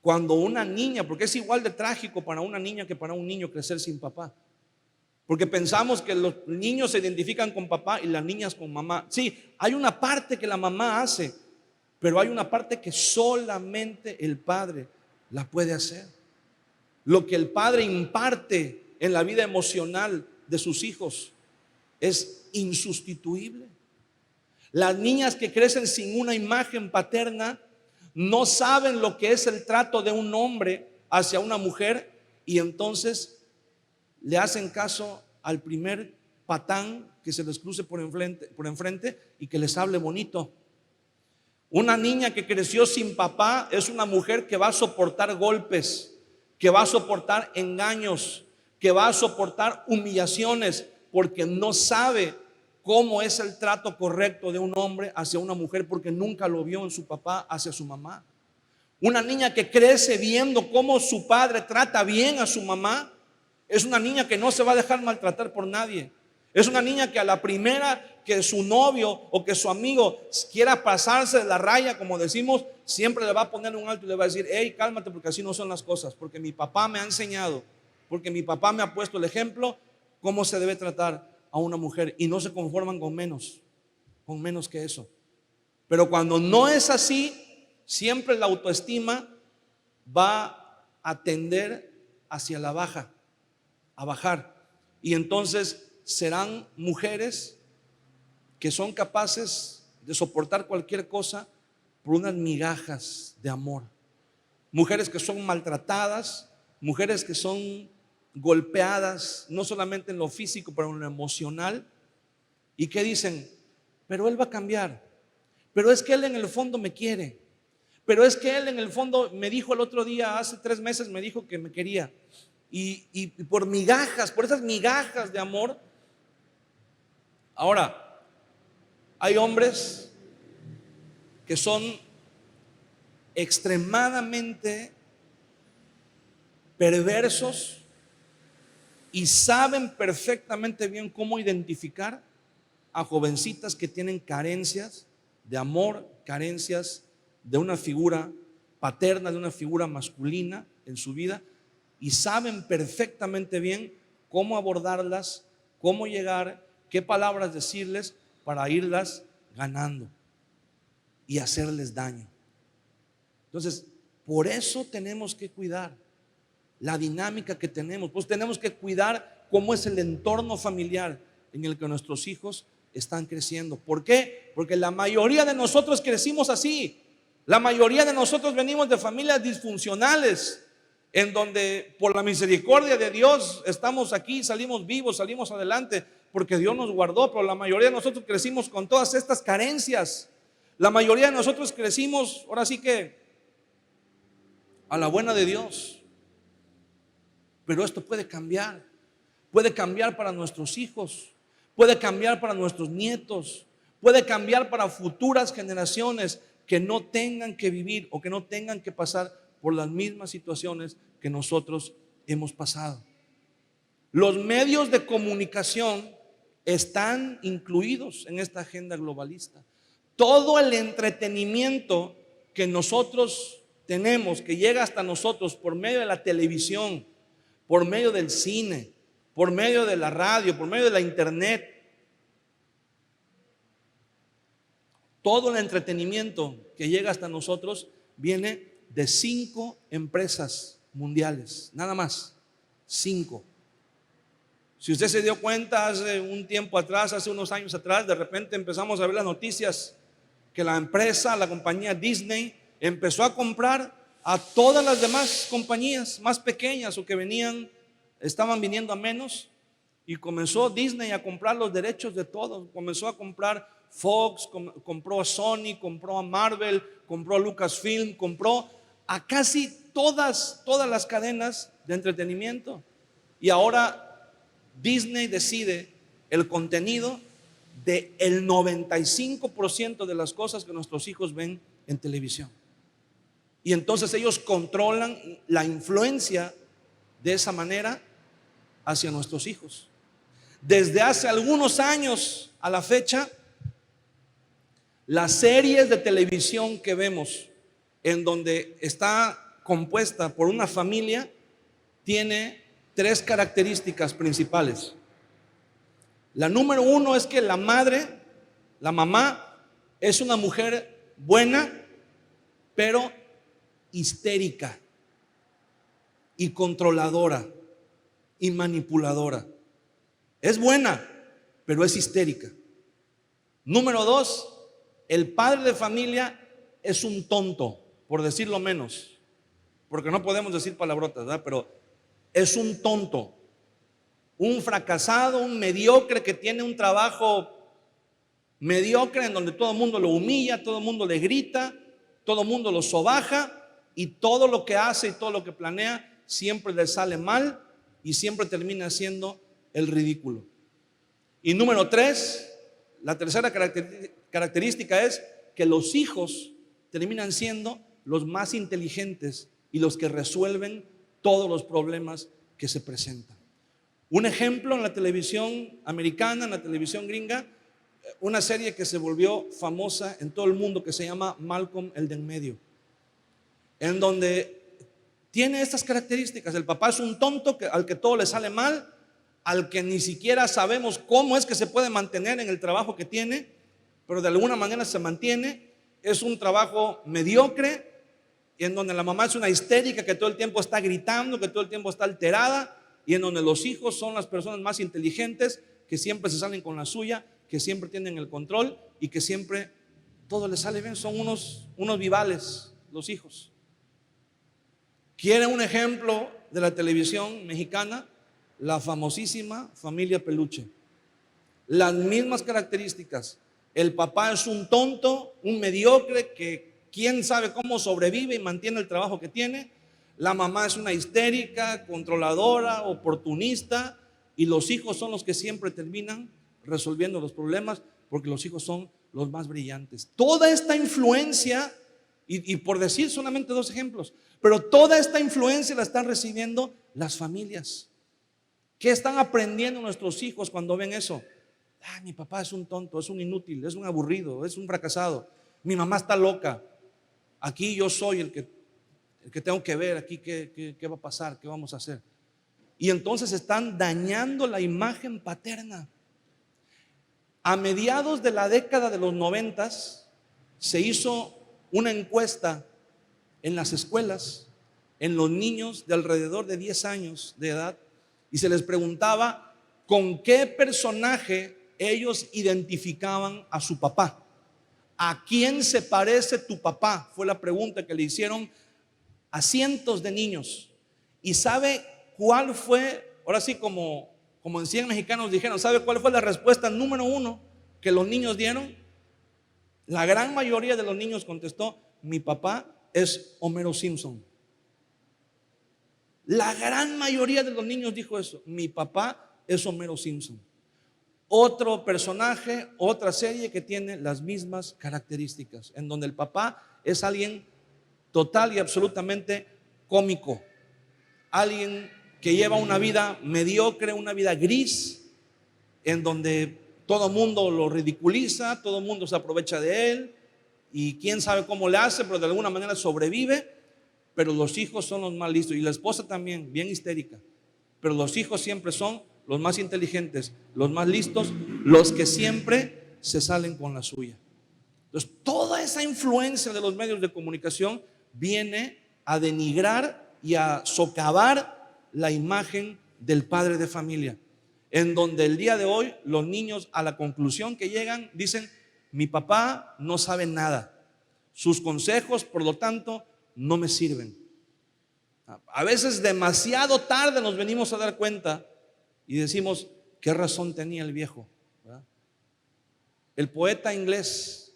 Cuando una niña, porque es igual de trágico para una niña que para un niño crecer sin papá, porque pensamos que los niños se identifican con papá y las niñas con mamá. Sí, hay una parte que la mamá hace, pero hay una parte que solamente el padre la puede hacer. Lo que el padre imparte en la vida emocional de sus hijos es insustituible. Las niñas que crecen sin una imagen paterna no saben lo que es el trato de un hombre hacia una mujer y entonces le hacen caso al primer patán que se les cruce por enfrente y que les hable bonito. Una niña que creció sin papá es una mujer que va a soportar golpes, que va a soportar engaños, que va a soportar humillaciones, porque no sabe cómo es el trato correcto de un hombre hacia una mujer, porque nunca lo vio en su papá hacia su mamá. Una niña que crece viendo cómo su padre trata bien a su mamá, es una niña que no se va a dejar maltratar por nadie. Es una niña que a la primera que su novio o que su amigo quiera pasarse de la raya, como decimos, siempre le va a poner un alto y le va a decir: hey, cálmate, porque así no son las cosas, porque mi papá me ha enseñado, porque mi papá me ha puesto el ejemplo cómo se debe tratar a una mujer, y no se conforman con menos que eso. Pero cuando no es así, siempre la autoestima va a tender hacia la baja, a bajar, y entonces serán mujeres que son capaces de soportar cualquier cosa por unas migajas de amor. Mujeres que son maltratadas, mujeres que son golpeadas, no solamente en lo físico, pero en lo emocional, y que dicen: pero él va a cambiar, pero es que él en el fondo me quiere, pero es que él en el fondo me dijo el otro día, hace 3 meses me dijo que me quería, y por migajas, por esas migajas de amor. Ahora, hay hombres que son extremadamente perversos y saben perfectamente bien cómo identificar a jovencitas que tienen carencias de amor, carencias de una figura paterna, de una figura masculina en su vida, y saben perfectamente bien cómo abordarlas, cómo llegar, qué palabras decirles para irlas ganando y hacerles daño. Entonces, por eso tenemos que cuidar la dinámica que tenemos. Pues tenemos que cuidar cómo es el entorno familiar en el que nuestros hijos están creciendo. ¿Por qué? Porque la mayoría de nosotros crecimos así. La mayoría de nosotros venimos de familias disfuncionales, en donde por la misericordia de Dios estamos aquí, salimos vivos, salimos adelante, porque Dios nos guardó. Pero la mayoría de nosotros crecimos con todas estas carencias. La mayoría de nosotros crecimos, ahora sí que a la buena de Dios. Pero esto puede cambiar para nuestros hijos, puede cambiar para nuestros nietos, puede cambiar para futuras generaciones que no tengan que vivir o que no tengan que pasar por las mismas situaciones que nosotros hemos pasado. Los medios de comunicación están incluidos en esta agenda globalista. Todo el entretenimiento que nosotros tenemos, que llega hasta nosotros por medio de la televisión, por medio del cine, por medio de la radio, por medio de la internet, todo el entretenimiento que llega hasta nosotros viene de 5 empresas mundiales, nada más, 5. Si usted se dio cuenta hace un tiempo atrás, hace unos años atrás, de repente empezamos a ver las noticias que la empresa, la compañía Disney, empezó a comprar a todas las demás compañías más pequeñas o que estaban viniendo a menos, y comenzó Disney a comprar los derechos de todos. Comenzó a comprar Fox, compró a Sony, compró a Marvel, compró a Lucasfilm, compró a casi todas las cadenas de entretenimiento. Y ahora Disney decide el contenido del 95% de las cosas que nuestros hijos ven en televisión. Y entonces ellos controlan la influencia de esa manera hacia nuestros hijos. Desde hace algunos años a la fecha, las series de televisión que vemos, en donde está compuesta por una familia, tiene 3 características principales. La número 1 es que la madre, la mamá, es una mujer buena, pero histérica y controladora y manipuladora. Es buena, pero es histérica. Número 2, el padre de familia es un tonto, por decirlo menos, porque no podemos decir palabrotas, ¿verdad? Pero es un tonto, un fracasado, un mediocre que tiene un trabajo mediocre en donde todo el mundo lo humilla, todo el mundo le grita, todo el mundo lo sobaja, y todo lo que hace y todo lo que planea siempre le sale mal y siempre termina siendo el ridículo. Y número 3, la tercera característica es que los hijos terminan siendo los más inteligentes y los que resuelven todos los problemas que se presentan. Un ejemplo en la televisión americana, en la televisión gringa, una serie que se volvió famosa en todo el mundo que se llama Malcolm el de en medio, en donde tiene estas características. El papá es un tonto al que todo le sale mal, al que ni siquiera sabemos cómo es que se puede mantener en el trabajo que tiene, pero de alguna manera se mantiene. Es un trabajo mediocre, y en donde la mamá es una histérica que todo el tiempo está gritando, que todo el tiempo está alterada, y en donde los hijos son las personas más inteligentes, que siempre se salen con la suya, que siempre tienen el control y que siempre todo les sale bien. Son unos vivales los hijos. ¿Quiere un ejemplo de la televisión mexicana? La famosísima Familia Peluche. Las mismas características. El papá es un tonto, un mediocre que quién sabe cómo sobrevive y mantiene el trabajo que tiene. La mamá es una histérica, controladora, oportunista, y los hijos son los que siempre terminan resolviendo los problemas, porque los hijos son los más brillantes. Toda esta influencia, y por decir solamente 2 ejemplos, pero toda esta influencia la están recibiendo las familias. ¿Qué están aprendiendo nuestros hijos cuando ven eso? Mi papá es un tonto, es un inútil, es un aburrido, es un fracasado. Mi mamá está loca. Aquí yo soy el que tengo que ver aquí qué va a pasar, qué vamos a hacer. Y entonces están dañando la imagen paterna. A mediados de la década de los 90 se hizo una encuesta en las escuelas, en los niños de alrededor de 10 años de edad, y se les preguntaba con qué personaje ellos identificaban a su papá. ¿A quién se parece tu papá? Fue la pregunta que le hicieron a cientos de niños. ¿Y sabe cuál fue? Ahora sí, como en 100 mexicanos dijeron, ¿sabe cuál fue la respuesta número 1 que los niños dieron? La gran mayoría de los niños contestó: mi papá es Homero Simpson. La gran mayoría de los niños dijo eso: mi papá es Homero Simpson. otro personaje, otra serie que tiene las mismas características, en donde el papá es alguien total y absolutamente cómico, alguien que lleva una vida mediocre, una vida gris, en donde todo mundo lo ridiculiza, todo mundo se aprovecha de él y quién sabe cómo le hace, pero de alguna manera sobrevive. Pero los hijos son los más listos, y la esposa también, bien histérica, pero los hijos siempre son los más inteligentes, los más listos, los que siempre se salen con la suya. Entonces, toda esa influencia de los medios de comunicación viene a denigrar y a socavar la imagen del padre de familia, en donde el día de hoy los niños, a la conclusión que llegan, dicen: mi papá no sabe nada, sus consejos, por lo tanto, no me sirven. A veces demasiado tarde nos venimos a dar cuenta y decimos: qué razón tenía el viejo, ¿verdad? El poeta inglés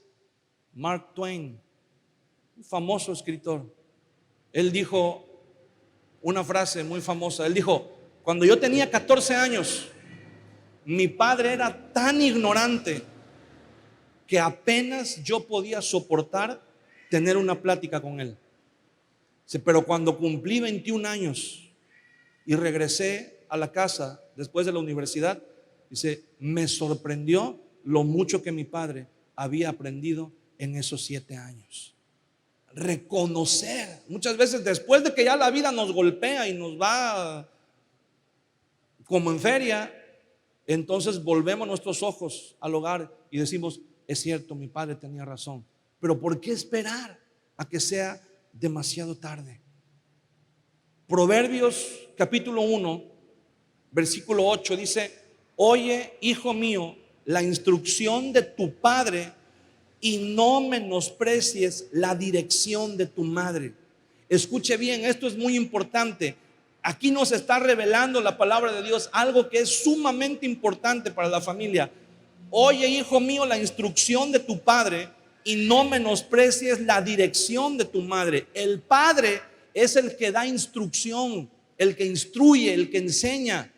Mark Twain, un famoso escritor, él dijo una frase muy famosa. Él dijo: cuando yo tenía 14 años, mi padre era tan ignorante que apenas yo podía soportar tener una plática con él. Pero cuando cumplí 21 años y regresé a la casa después de la universidad, dice, me sorprendió lo mucho que mi padre había aprendido en esos 7 años. Reconocer, muchas veces después de que ya la vida nos golpea y nos va como en feria, entonces volvemos nuestros ojos al hogar y decimos: es cierto, mi padre tenía razón. Pero ¿por qué esperar a que sea demasiado tarde? Proverbios capítulo 1 versículo 8 dice: oye, hijo mío, la instrucción de tu padre y no menosprecies la dirección de tu madre. Escuche bien, esto es muy importante. Aquí nos está revelando la palabra de Dios algo que es sumamente importante para la familia. Oye, hijo mío, la instrucción de tu padre y no menosprecies la dirección de tu madre. El padre es el que da instrucción, el que instruye, el que enseña,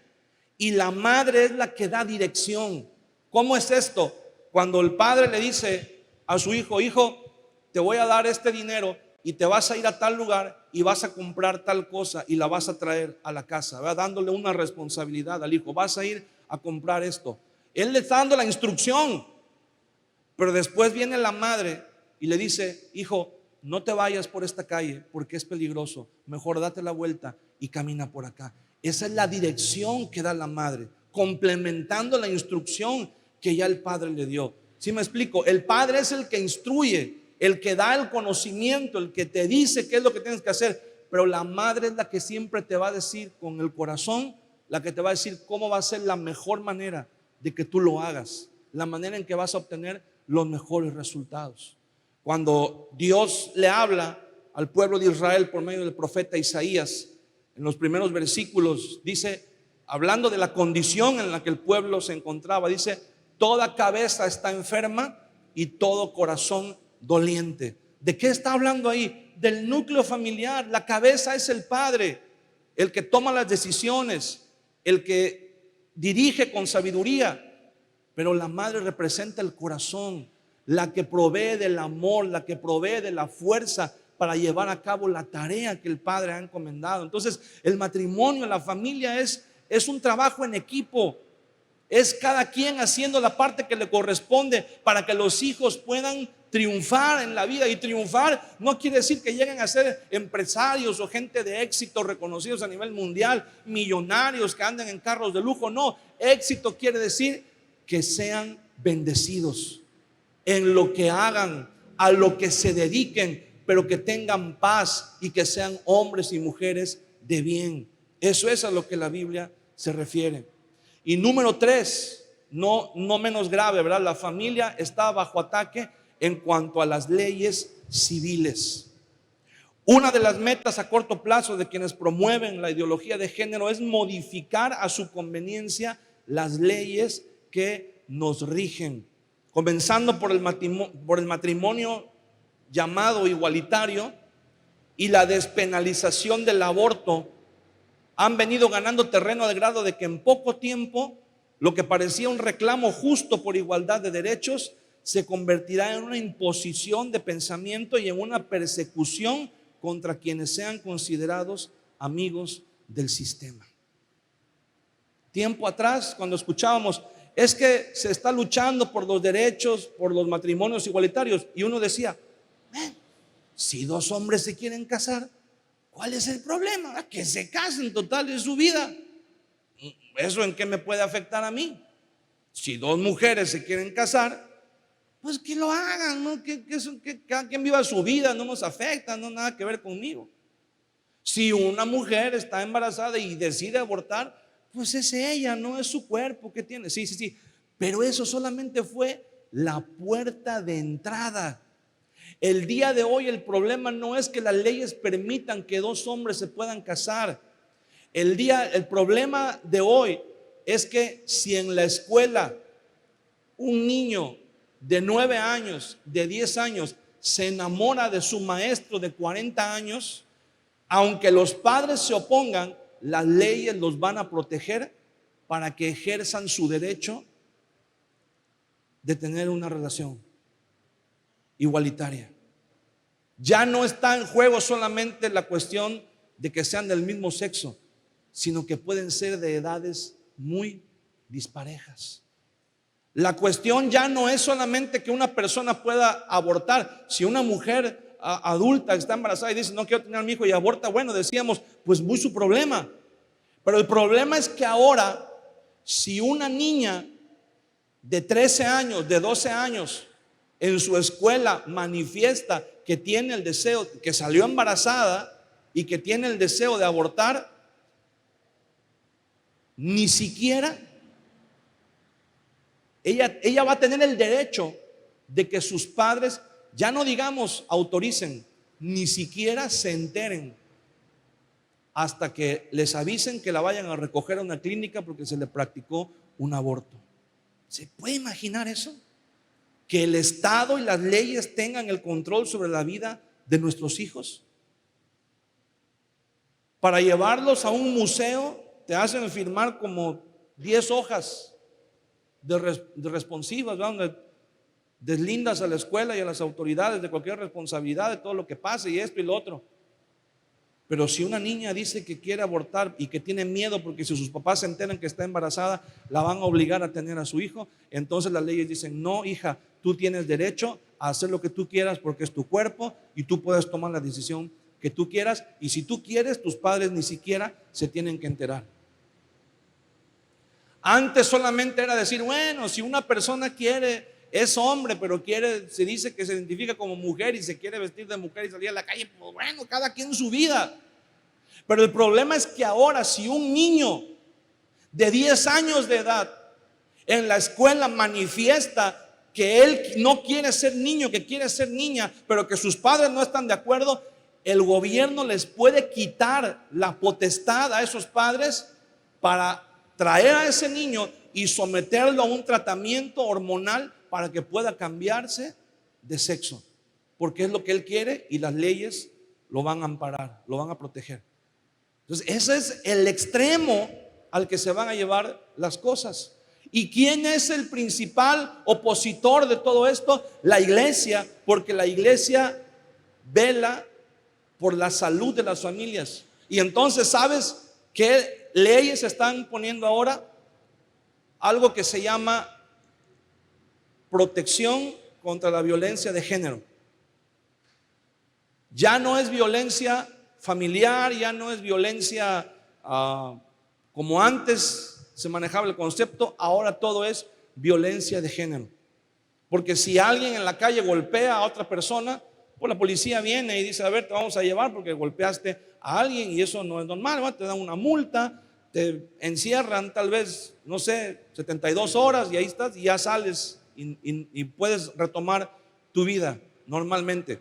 y la madre es la que da dirección. ¿Cómo es esto? Cuando el padre le dice a su hijo: hijo, te voy a dar este dinero y te vas a ir a tal lugar y vas a comprar tal cosa y la vas a traer a la casa, ¿verdad? Dándole una responsabilidad al hijo: vas a ir a comprar esto. Él le está dando la instrucción, pero después viene la madre y le dice: hijo, no te vayas por esta calle porque es peligroso, mejor date la vuelta y camina por acá. Esa es la dirección que da la madre, complementando la instrucción que ya el padre le dio. ¿Sí me explico? El padre es el que instruye, el que da el conocimiento, el que te dice qué es lo que tienes que hacer, pero la madre es la que siempre te va a decir con el corazón, la que te va a decir cómo va a ser la mejor manera de que tú lo hagas, la manera en que vas a obtener los mejores resultados. Cuando Dios le habla al pueblo de Israel por medio del profeta Isaías, en los primeros versículos dice, hablando de la condición en la que el pueblo se encontraba, dice: toda cabeza está enferma y todo corazón doliente. ¿De qué está hablando ahí? Del núcleo familiar. La cabeza es el padre, el que toma las decisiones, el que dirige con sabiduría, pero la madre representa el corazón, la que provee del amor, la que provee de la fuerza para llevar a cabo la tarea que el padre ha encomendado. Entonces, el matrimonio, la familia es un trabajo en equipo. Es cada quien haciendo la parte que le corresponde para que los hijos puedan triunfar en la vida. Y triunfar no quiere decir que lleguen a ser empresarios o gente de éxito reconocidos a nivel mundial, millonarios que anden en carros de lujo. No, éxito quiere decir que sean bendecidos en lo que hagan, a lo que se dediquen, pero que tengan paz y que sean hombres y mujeres de bien. Eso es a lo que la Biblia se refiere. Y número 3, no menos grave, ¿verdad? La familia está bajo ataque en cuanto a las leyes civiles. Una de las metas a corto plazo de quienes promueven la ideología de género es modificar a su conveniencia las leyes que nos rigen, comenzando por el matrimonio llamado igualitario y la despenalización del aborto. Han venido ganando terreno al grado de que en poco tiempo Lo que parecía un reclamo justo por igualdad de derechos se convertirá en una imposición de pensamiento y en una persecución contra quienes sean considerados amigos del sistema. Tiempo atrás, cuando escuchábamos, es que se está luchando por los derechos, por los matrimonios igualitarios, y uno decía, si dos hombres se quieren casar, ¿cuál es el problema? Que se casen, total, es su vida. ¿Eso en qué me puede afectar a mí? Si dos mujeres se quieren casar, pues que lo hagan, ¿no? Que cada quien viva su vida, no nos afecta, no nada que ver conmigo. Si una mujer está embarazada y decide abortar, pues es ella, no es su cuerpo que tiene. Sí. Pero eso solamente fue la puerta de entrada. El día de hoy el problema no es que las leyes permitan que dos hombres se puedan casar. El problema de hoy es que si en la escuela un niño de 9 años, de 10 años, se enamora de su maestro de 40 años, aunque los padres se opongan, las leyes los van a proteger para que ejerzan su derecho de tener una relación igualitaria. Ya no está en juego solamente la cuestión de que sean del mismo sexo, sino que pueden ser de edades muy disparejas. La cuestión ya no es solamente que una persona pueda abortar. Si una mujer adulta está embarazada y dice no quiero tener a mi hijo y aborta, bueno, decíamos, pues muy su problema. Pero el problema es que ahora, si una niña de 13 años, de 12 años, en su escuela manifiesta que tiene el deseo, que salió embarazada y que tiene el deseo de abortar, ni siquiera ella va a tener el derecho de que sus padres, ya no digamos autoricen, ni siquiera se enteren hasta que les avisen que la vayan a recoger a una clínica porque se le practicó un aborto. ¿Se puede imaginar eso? Que el Estado y las leyes tengan el control sobre la vida de nuestros hijos. Para llevarlos a un museo te hacen firmar como 10 hojas de responsivas, donde deslindas a la escuela y a las autoridades de cualquier responsabilidad de todo lo que pase y esto y lo otro. Pero si una niña dice que quiere abortar y que tiene miedo porque si sus papás se enteran que está embarazada, la van a obligar a tener a su hijo, entonces las leyes dicen, no, hija, tú tienes derecho a hacer lo que tú quieras porque es tu cuerpo y tú puedes tomar la decisión que tú quieras, y si tú quieres, tus padres ni siquiera se tienen que enterar. Antes solamente era decir, bueno, si una persona quiere, es hombre, pero se dice que se identifica como mujer y se quiere vestir de mujer y salir a la calle, pues bueno, cada quien su vida. Pero el problema es que ahora, si un niño de 10 años de edad en la escuela manifiesta que él no quiere ser niño, que quiere ser niña, pero que sus padres no están de acuerdo, el gobierno les puede quitar la potestad a esos padres para traer a ese niño y someterlo a un tratamiento hormonal para que pueda cambiarse de sexo, porque es lo que él quiere y las leyes lo van a amparar, lo van a proteger. Entonces ese es el extremo al que se van a llevar las cosas. ¿Y quién es el principal opositor de todo esto? La iglesia, porque la iglesia vela por la salud de las familias. Y entonces, ¿sabes qué leyes están poniendo ahora? Algo que se llama protección contra la violencia de género. Ya no es violencia familiar, ya no es violencia como antes se manejaba el concepto, ahora todo es violencia de género. Porque si alguien en la calle golpea a otra persona, pues la policía viene y dice, a ver, te vamos a llevar porque golpeaste a alguien y eso no es normal, ¿va? Te dan una multa, te encierran tal vez, no sé, 72 horas y ahí estás y ya sales y puedes retomar tu vida normalmente.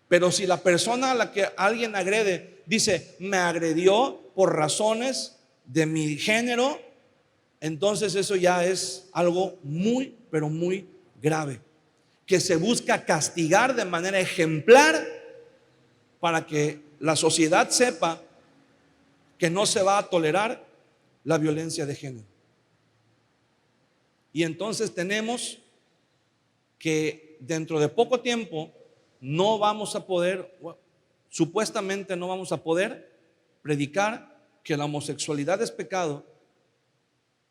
Pero si la persona a la que alguien agrede dice, me agredió por razones de mi género, entonces eso ya es algo muy, pero muy grave, que se busca castigar de manera ejemplar para que la sociedad sepa que no se va a tolerar la violencia de género. Y entonces tenemos que dentro de poco tiempo no vamos a poder, supuestamente no vamos a poder predicar que la homosexualidad es pecado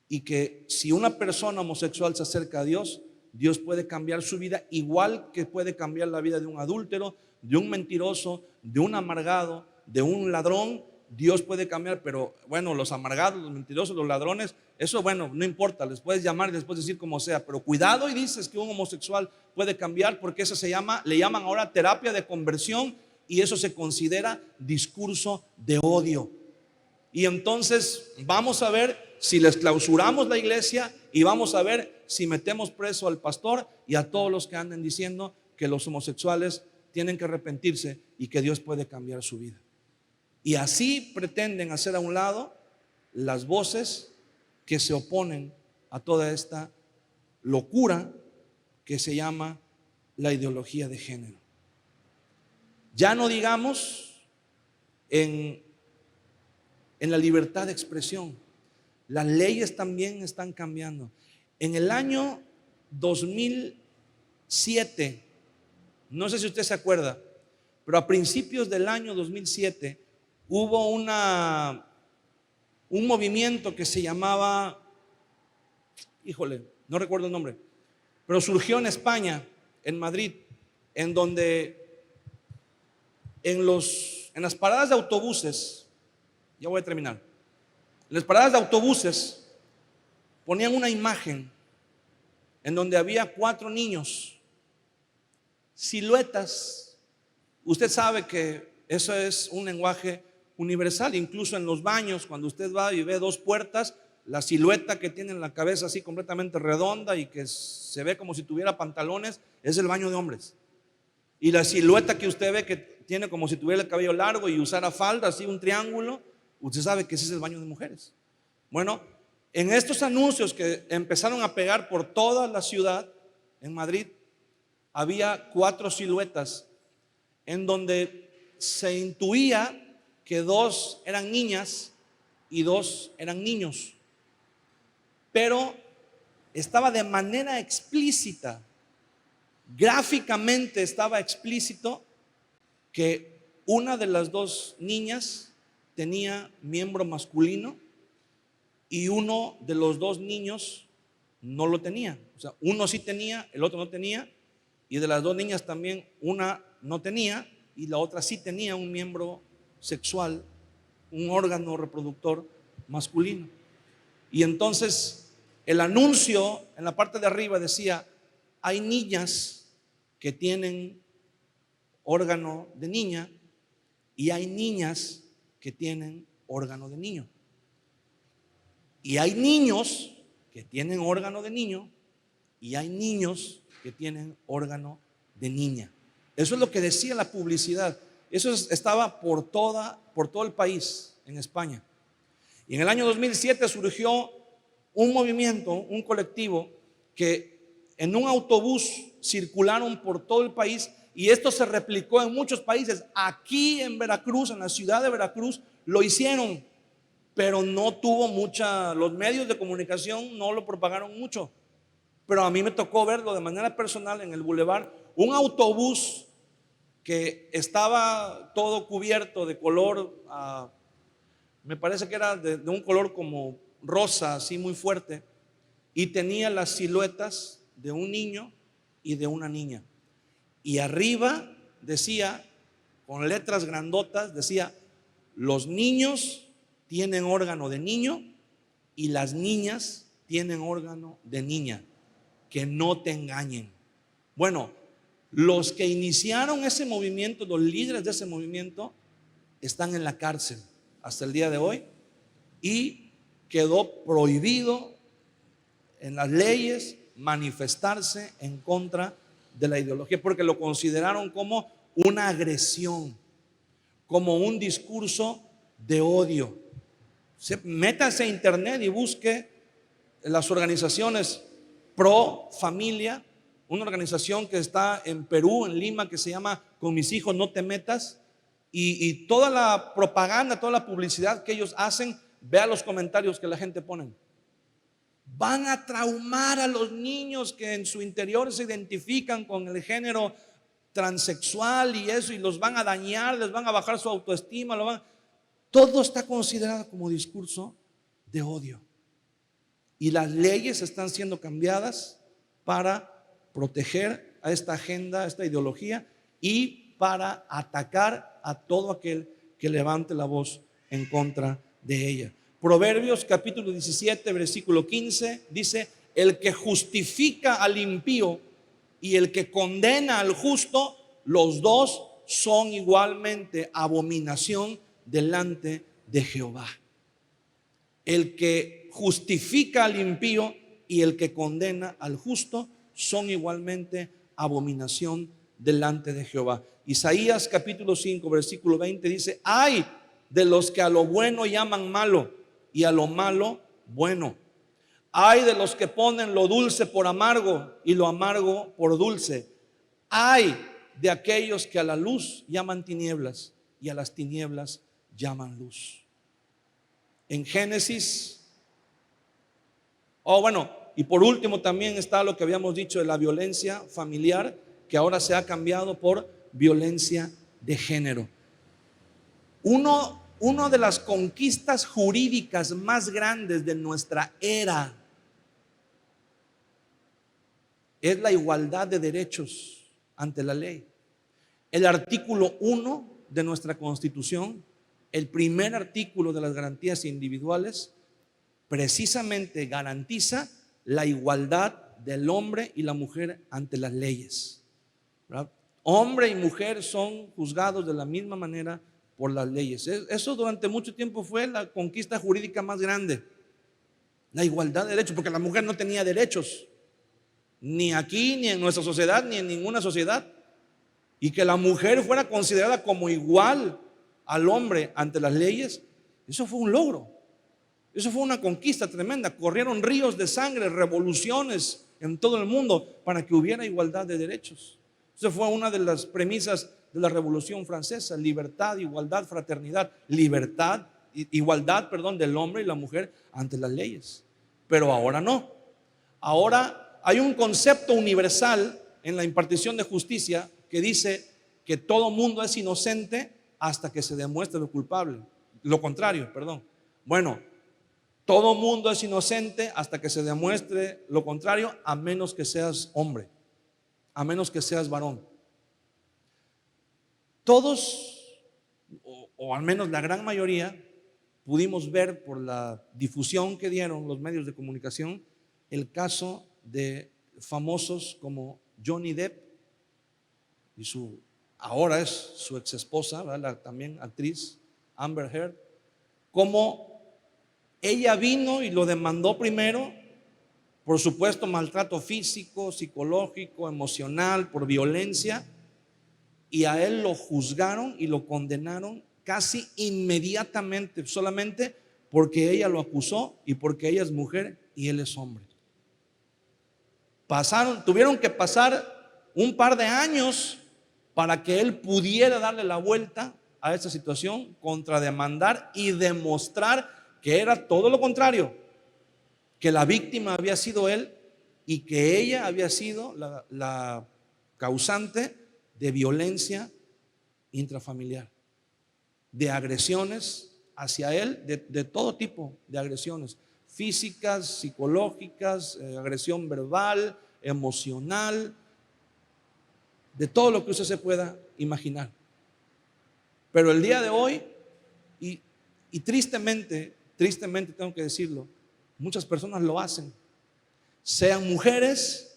y que si una persona homosexual se acerca a Dios, Dios puede cambiar su vida, igual que puede cambiar la vida de un adúltero, de un mentiroso, de un amargado, de un ladrón. Dios puede cambiar, pero bueno, los amargados, los mentirosos, los ladrones, eso bueno, no importa, les puedes llamar y les puedes decir como sea, pero cuidado y dices que un homosexual puede cambiar, porque eso le llaman ahora terapia de conversión, y eso se considera discurso de odio. Y entonces vamos a ver si les clausuramos la iglesia, y vamos a ver si metemos preso al pastor y a todos los que anden diciendo que los homosexuales tienen que arrepentirse y que Dios puede cambiar su vida. Y así pretenden hacer a un lado las voces que se oponen a toda esta locura que se llama la ideología de género. Ya no digamos en la libertad de expresión. Las leyes también están cambiando. En el año 2007, no sé si usted se acuerda, pero a principios del año 2007 hubo un movimiento que se llamaba, no recuerdo el nombre, pero surgió en España, en Madrid, en donde en las paradas de autobuses, ya voy a terminar, en las paradas de autobuses ponían una imagen en donde había 4 niños, siluetas. Usted sabe que eso es un lenguaje universal, incluso en los baños, cuando usted va y ve 2 puertas, la silueta que tiene en la cabeza así completamente redonda y que se ve como si tuviera pantalones, es el baño de hombres. Y la silueta que usted ve que tiene como si tuviera el cabello largo y usara falda, así un triángulo, usted sabe que ese es el baño de mujeres. Bueno, en estos anuncios que empezaron a pegar por toda la ciudad, en Madrid, había 4 siluetas en donde se intuía que 2 eran niñas y 2 eran niños, pero estaba de manera explícita, gráficamente estaba explícito que una de las 2 niñas tenía miembro masculino y uno de los 2 niños no lo tenía. O sea, uno sí tenía, el otro no tenía, y de las 2 niñas también una no tenía y la otra sí tenía un miembro sexual, un órgano reproductor masculino. Y entonces el anuncio en la parte de arriba decía: hay niñas que tienen órgano de niña y hay niñas que tienen órgano de niño. Y hay niños que tienen órgano de niño y hay niños que tienen órgano de niña. Eso es lo que decía la publicidad. Eso estaba por todo el país, en España. Y en el año 2007 surgió un movimiento, un colectivo, que en un autobús circularon por todo el país, y esto se replicó en muchos países. Aquí en Veracruz, en la ciudad de Veracruz, lo hicieron, pero no tuvo los medios de comunicación no lo propagaron mucho. Pero a mí me tocó verlo de manera personal en el bulevar, un autobús que estaba todo cubierto de color, me parece que era de un color como rosa, así muy fuerte, y tenía las siluetas de un niño y de una niña. Y arriba decía, con letras grandotas, decía: los niños tienen órgano de niño y las niñas tienen órgano de niña. Que no te engañen. Bueno, los que iniciaron ese movimiento, los líderes de ese movimiento, están en la cárcel hasta el día de hoy, y quedó prohibido en las leyes manifestarse en contra de la ideología, porque lo consideraron como una agresión, como un discurso de odio. Métase a internet y busque las organizaciones pro familia, una organización que está en Perú, en Lima, que se llama Con mis hijos no te metas, y toda la propaganda, toda la publicidad que ellos hacen, vea los comentarios que la gente pone. van a traumar a los niños que en su interior se identifican con el género transexual y eso, y los van a dañar, les van a bajar su autoestima, todo está considerado como discurso de odio. Y las leyes están siendo cambiadas para proteger a esta agenda, a esta ideología, y para atacar a todo aquel que levante la voz en contra de ella. Proverbios capítulo 17, versículo 15 dice: el que justifica al impío y el que condena al justo, los dos son igualmente abominación delante de Jehová. El que justifica al impío y el que condena al justo son igualmente abominación delante de Jehová. Isaías capítulo 5, versículo 20 dice: ay de los que a lo bueno llaman malo y a lo malo bueno. Ay de los que ponen lo dulce por amargo y lo amargo por dulce. Ay de aquellos que a la luz llaman tinieblas y a las tinieblas llaman luz. En Génesis, y por último también está lo que habíamos dicho de la violencia familiar, que ahora se ha cambiado por violencia de género. Una de las conquistas jurídicas más grandes de nuestra era es la igualdad de derechos ante la ley. El artículo 1 de nuestra Constitución, el primer artículo de las garantías individuales, precisamente garantiza la igualdad del hombre y la mujer ante las leyes, ¿verdad? Hombre y mujer son juzgados de la misma manera por las leyes. Eso durante mucho tiempo fue la conquista jurídica más grande, la igualdad de derechos, porque la mujer no tenía derechos, ni aquí, ni en nuestra sociedad, ni en ninguna sociedad. Y que la mujer fuera considerada como igual al hombre ante las leyes, eso fue un logro. Eso fue una conquista tremenda. Corrieron ríos de sangre, revoluciones en todo el mundo para que hubiera igualdad de derechos. Esa fue una de las premisas de la Revolución Francesa: libertad, igualdad, fraternidad. Igualdad del hombre y la mujer ante las leyes. Pero ahora no. Ahora hay un concepto universal en la impartición de justicia que dice que todo mundo es inocente hasta que se demuestre lo contrario. Bueno, todo mundo es inocente hasta que se demuestre lo contrario, a menos que seas hombre, a menos que seas varón. Todos, o al menos la gran mayoría, pudimos ver por la difusión que dieron los medios de comunicación el caso de famosos como Johnny Depp y ahora es su ex esposa, también actriz Amber Heard, como ella vino y lo demandó primero por supuesto maltrato físico, psicológico, emocional, por violencia, y a él lo juzgaron y lo condenaron casi inmediatamente, solamente porque ella lo acusó y porque ella es mujer y él es hombre. Tuvieron que pasar un par de años para que él pudiera darle la vuelta a esta situación, contrademandar y demostrar que era todo lo contrario, que la víctima había sido él y que ella había sido la causante de violencia intrafamiliar, de agresiones hacia él, de todo tipo de agresiones, físicas, psicológicas, agresión verbal, emocional, de todo lo que usted se pueda imaginar. Pero el día de hoy, y tristemente tengo que decirlo, muchas personas lo hacen, sean mujeres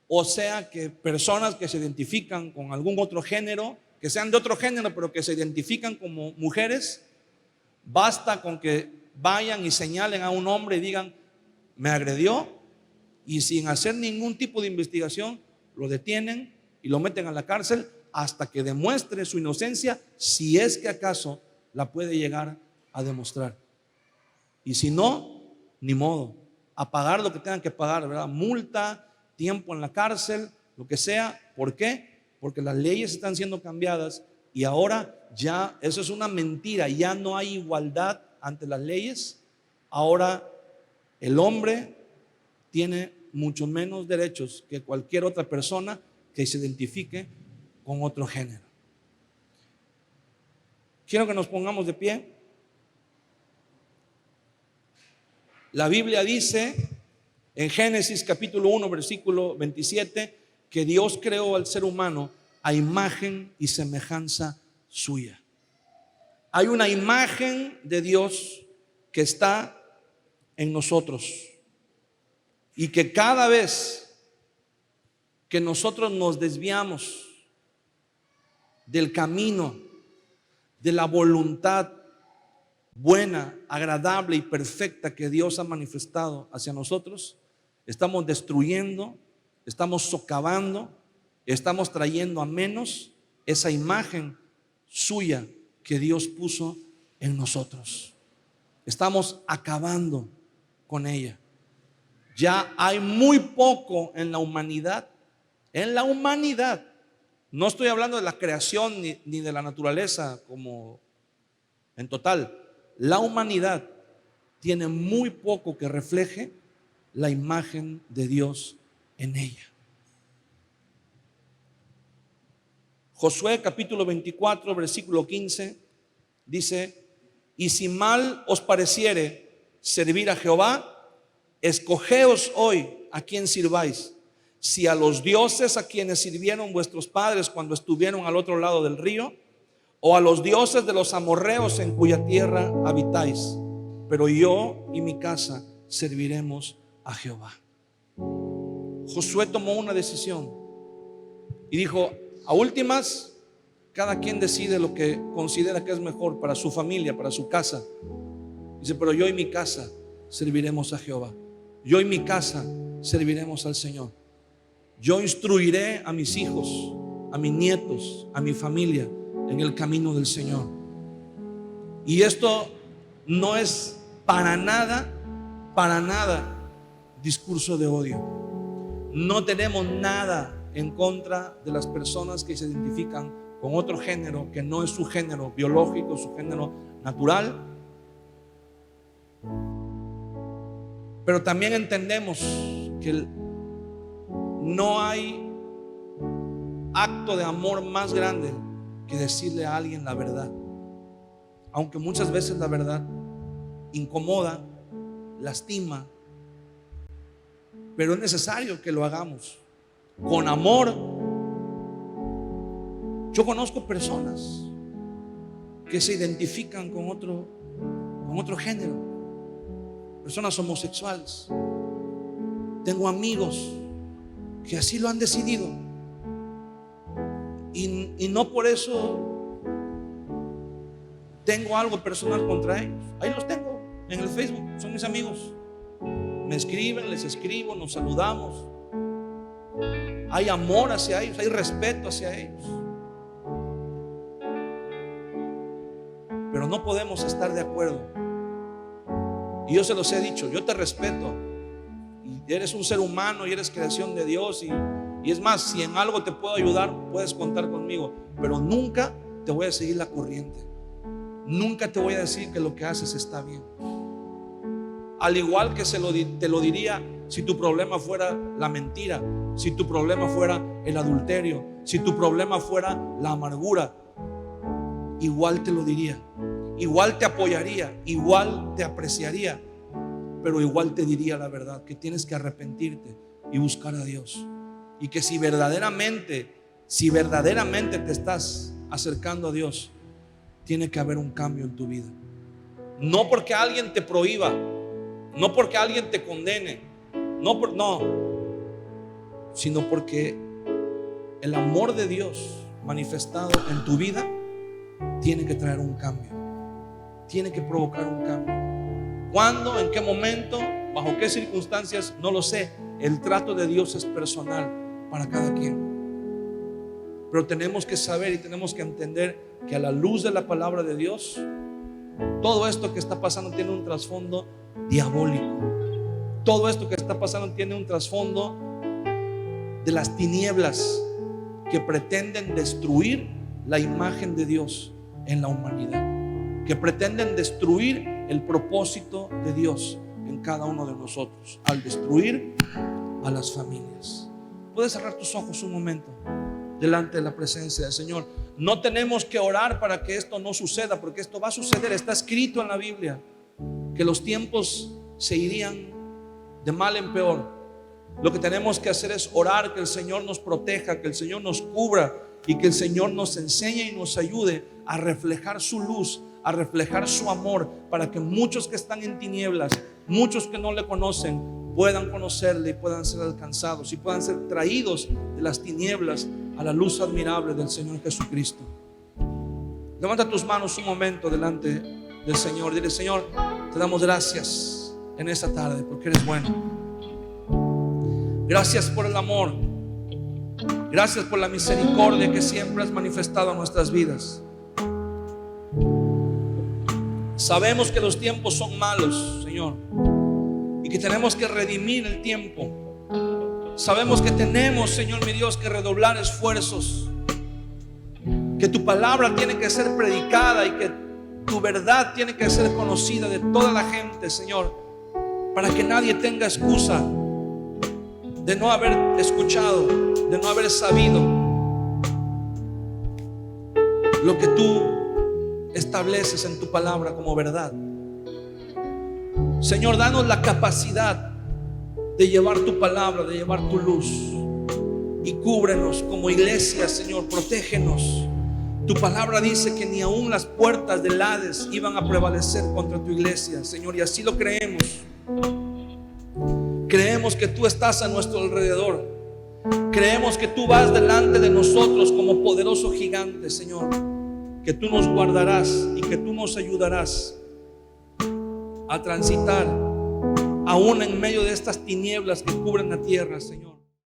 o sea que personas que se identifican con algún otro género, que sean de otro género pero que se identifican como mujeres. Basta con que vayan y señalen a un hombre y digan: me agredió, y sin hacer ningún tipo de investigación lo detienen y lo meten a la cárcel hasta que demuestre su inocencia, si es que acaso la puede llegar a demostrar. Y si no, ni modo, a pagar lo que tengan que pagar, ¿verdad? Multa, tiempo en la cárcel, lo que sea. ¿Por qué? Porque las leyes están siendo cambiadas y ahora ya eso es una mentira, ya no hay igualdad ante las leyes. Ahora el hombre tiene mucho menos derechos que cualquier otra persona que se identifique con otro género. Quiero que nos pongamos de pie. La Biblia dice en Génesis capítulo 1 versículo 27 que Dios creó al ser humano a imagen y semejanza suya. Hay una imagen de Dios que está en nosotros y que cada vez que nosotros nos desviamos del camino, de la voluntad buena, agradable y perfecta que Dios ha manifestado hacia nosotros, estamos destruyendo, estamos socavando, estamos trayendo a menos esa imagen suya que Dios puso en nosotros. Estamos acabando con ella. Ya hay muy poco en la humanidad. En la humanidad. No estoy hablando de la creación ni de la naturaleza como en total. La humanidad tiene muy poco que refleje la imagen de Dios en ella. Josué capítulo 24 versículo 15 dice: y si mal os pareciere servir a Jehová, escogeos hoy a quién sirváis, si a los dioses a quienes sirvieron vuestros padres cuando estuvieron al otro lado del río, o a los dioses de los amorreos en cuya tierra habitáis, pero yo y mi casa serviremos a Jehová. Josué tomó una decisión y dijo: a últimas, cada quien decide lo que considera que es mejor para su familia, para su casa. Dice: pero yo y mi casa serviremos a Jehová. Yo y mi casa serviremos al Señor. Yo instruiré a mis hijos, a mis nietos, a mi familia en el camino del Señor. Y esto no es para nada discurso de odio. No tenemos nada en contra de las personas que se identifican con otro género que no es su género biológico, su género natural. Pero también entendemos que no hay acto de amor más grande que decirle a alguien la verdad. Aunque muchas veces la verdad incomoda, lastima, pero es necesario que lo hagamos con amor. Yo conozco personas que se identifican con otro género, personas homosexuales. Tengo amigos que así lo han decidido y no por eso tengo algo personal contra ellos. Ahí los tengo en el Facebook, son mis amigos. Me escriben, les escribo, nos saludamos. Hay amor hacia ellos, hay respeto hacia ellos. Pero no podemos estar de acuerdo. Y yo se los he dicho: yo te respeto, y eres un ser humano y eres creación de Dios, y es más, si en algo te puedo ayudar, puedes contar conmigo, pero nunca te voy a seguir la corriente. Nunca te voy a decir que lo que haces está bien. Al igual que te lo diría si tu problema fuera la mentira, si tu problema fuera el adulterio, si tu problema fuera la amargura. Igual te lo diría, igual te apoyaría, igual te apreciaría, pero igual te diría la verdad, que tienes que arrepentirte y buscar a Dios. Y que si verdaderamente te estás acercando a Dios, tiene que haber un cambio en tu vida. No porque alguien te prohíba, no porque alguien te condene, no, sino porque el amor de Dios manifestado en tu vida tiene que traer un cambio, tiene que provocar un cambio. ¿Cuándo? ¿En qué momento? ¿Bajo qué circunstancias? No lo sé. El trato de Dios es personal para cada quien. Pero tenemos que saber y tenemos que entender que a la luz de la palabra de Dios, todo esto que está pasando tiene un trasfondo diabólico. Todo esto que está pasando tiene un trasfondo de las tinieblas que pretenden destruir la imagen de Dios en la humanidad, que pretenden destruir el propósito de Dios en cada uno de nosotros al destruir a las familias. Puedes cerrar tus ojos un momento delante de la presencia del Señor. No tenemos que orar para que esto no suceda, porque esto va a suceder. Está escrito en la Biblia que los tiempos se irían de mal en peor. Lo que tenemos que hacer es orar, que el Señor nos proteja, que el Señor nos cubra y que el Señor nos enseñe y nos ayude a reflejar su luz, a reflejar su amor, para que muchos que están en tinieblas, muchos que no le conocen, puedan conocerle y puedan ser alcanzados y puedan ser traídos de las tinieblas a la luz admirable del Señor Jesucristo. Levanta tus manos un momento delante del Señor. Dile: Señor, te damos gracias en esta tarde porque eres bueno. Gracias por el amor. Gracias por la misericordia que siempre has manifestado en nuestras vidas. Sabemos que los tiempos son malos, Señor, y que tenemos que redimir el tiempo. Sabemos que tenemos, Señor mi Dios, que redoblar esfuerzos, que tu palabra tiene que ser predicada y que tu verdad tiene que ser conocida de toda la gente, Señor, para que nadie tenga excusa de no haber escuchado, de no haber sabido lo que tú estableces en tu palabra como verdad. Señor, danos la capacidad de llevar tu palabra, de llevar tu luz, y cúbrenos como iglesia, Señor. Protégenos. Tu palabra dice que ni aún las puertas del Hades iban a prevalecer contra tu iglesia, Señor, y así lo creemos. Creemos que tú estás a nuestro alrededor. Creemos que tú vas delante de nosotros como poderoso gigante, Señor, que tú nos guardarás y que tú nos ayudarás a transitar aún en medio de estas tinieblas que cubren la tierra, Señor.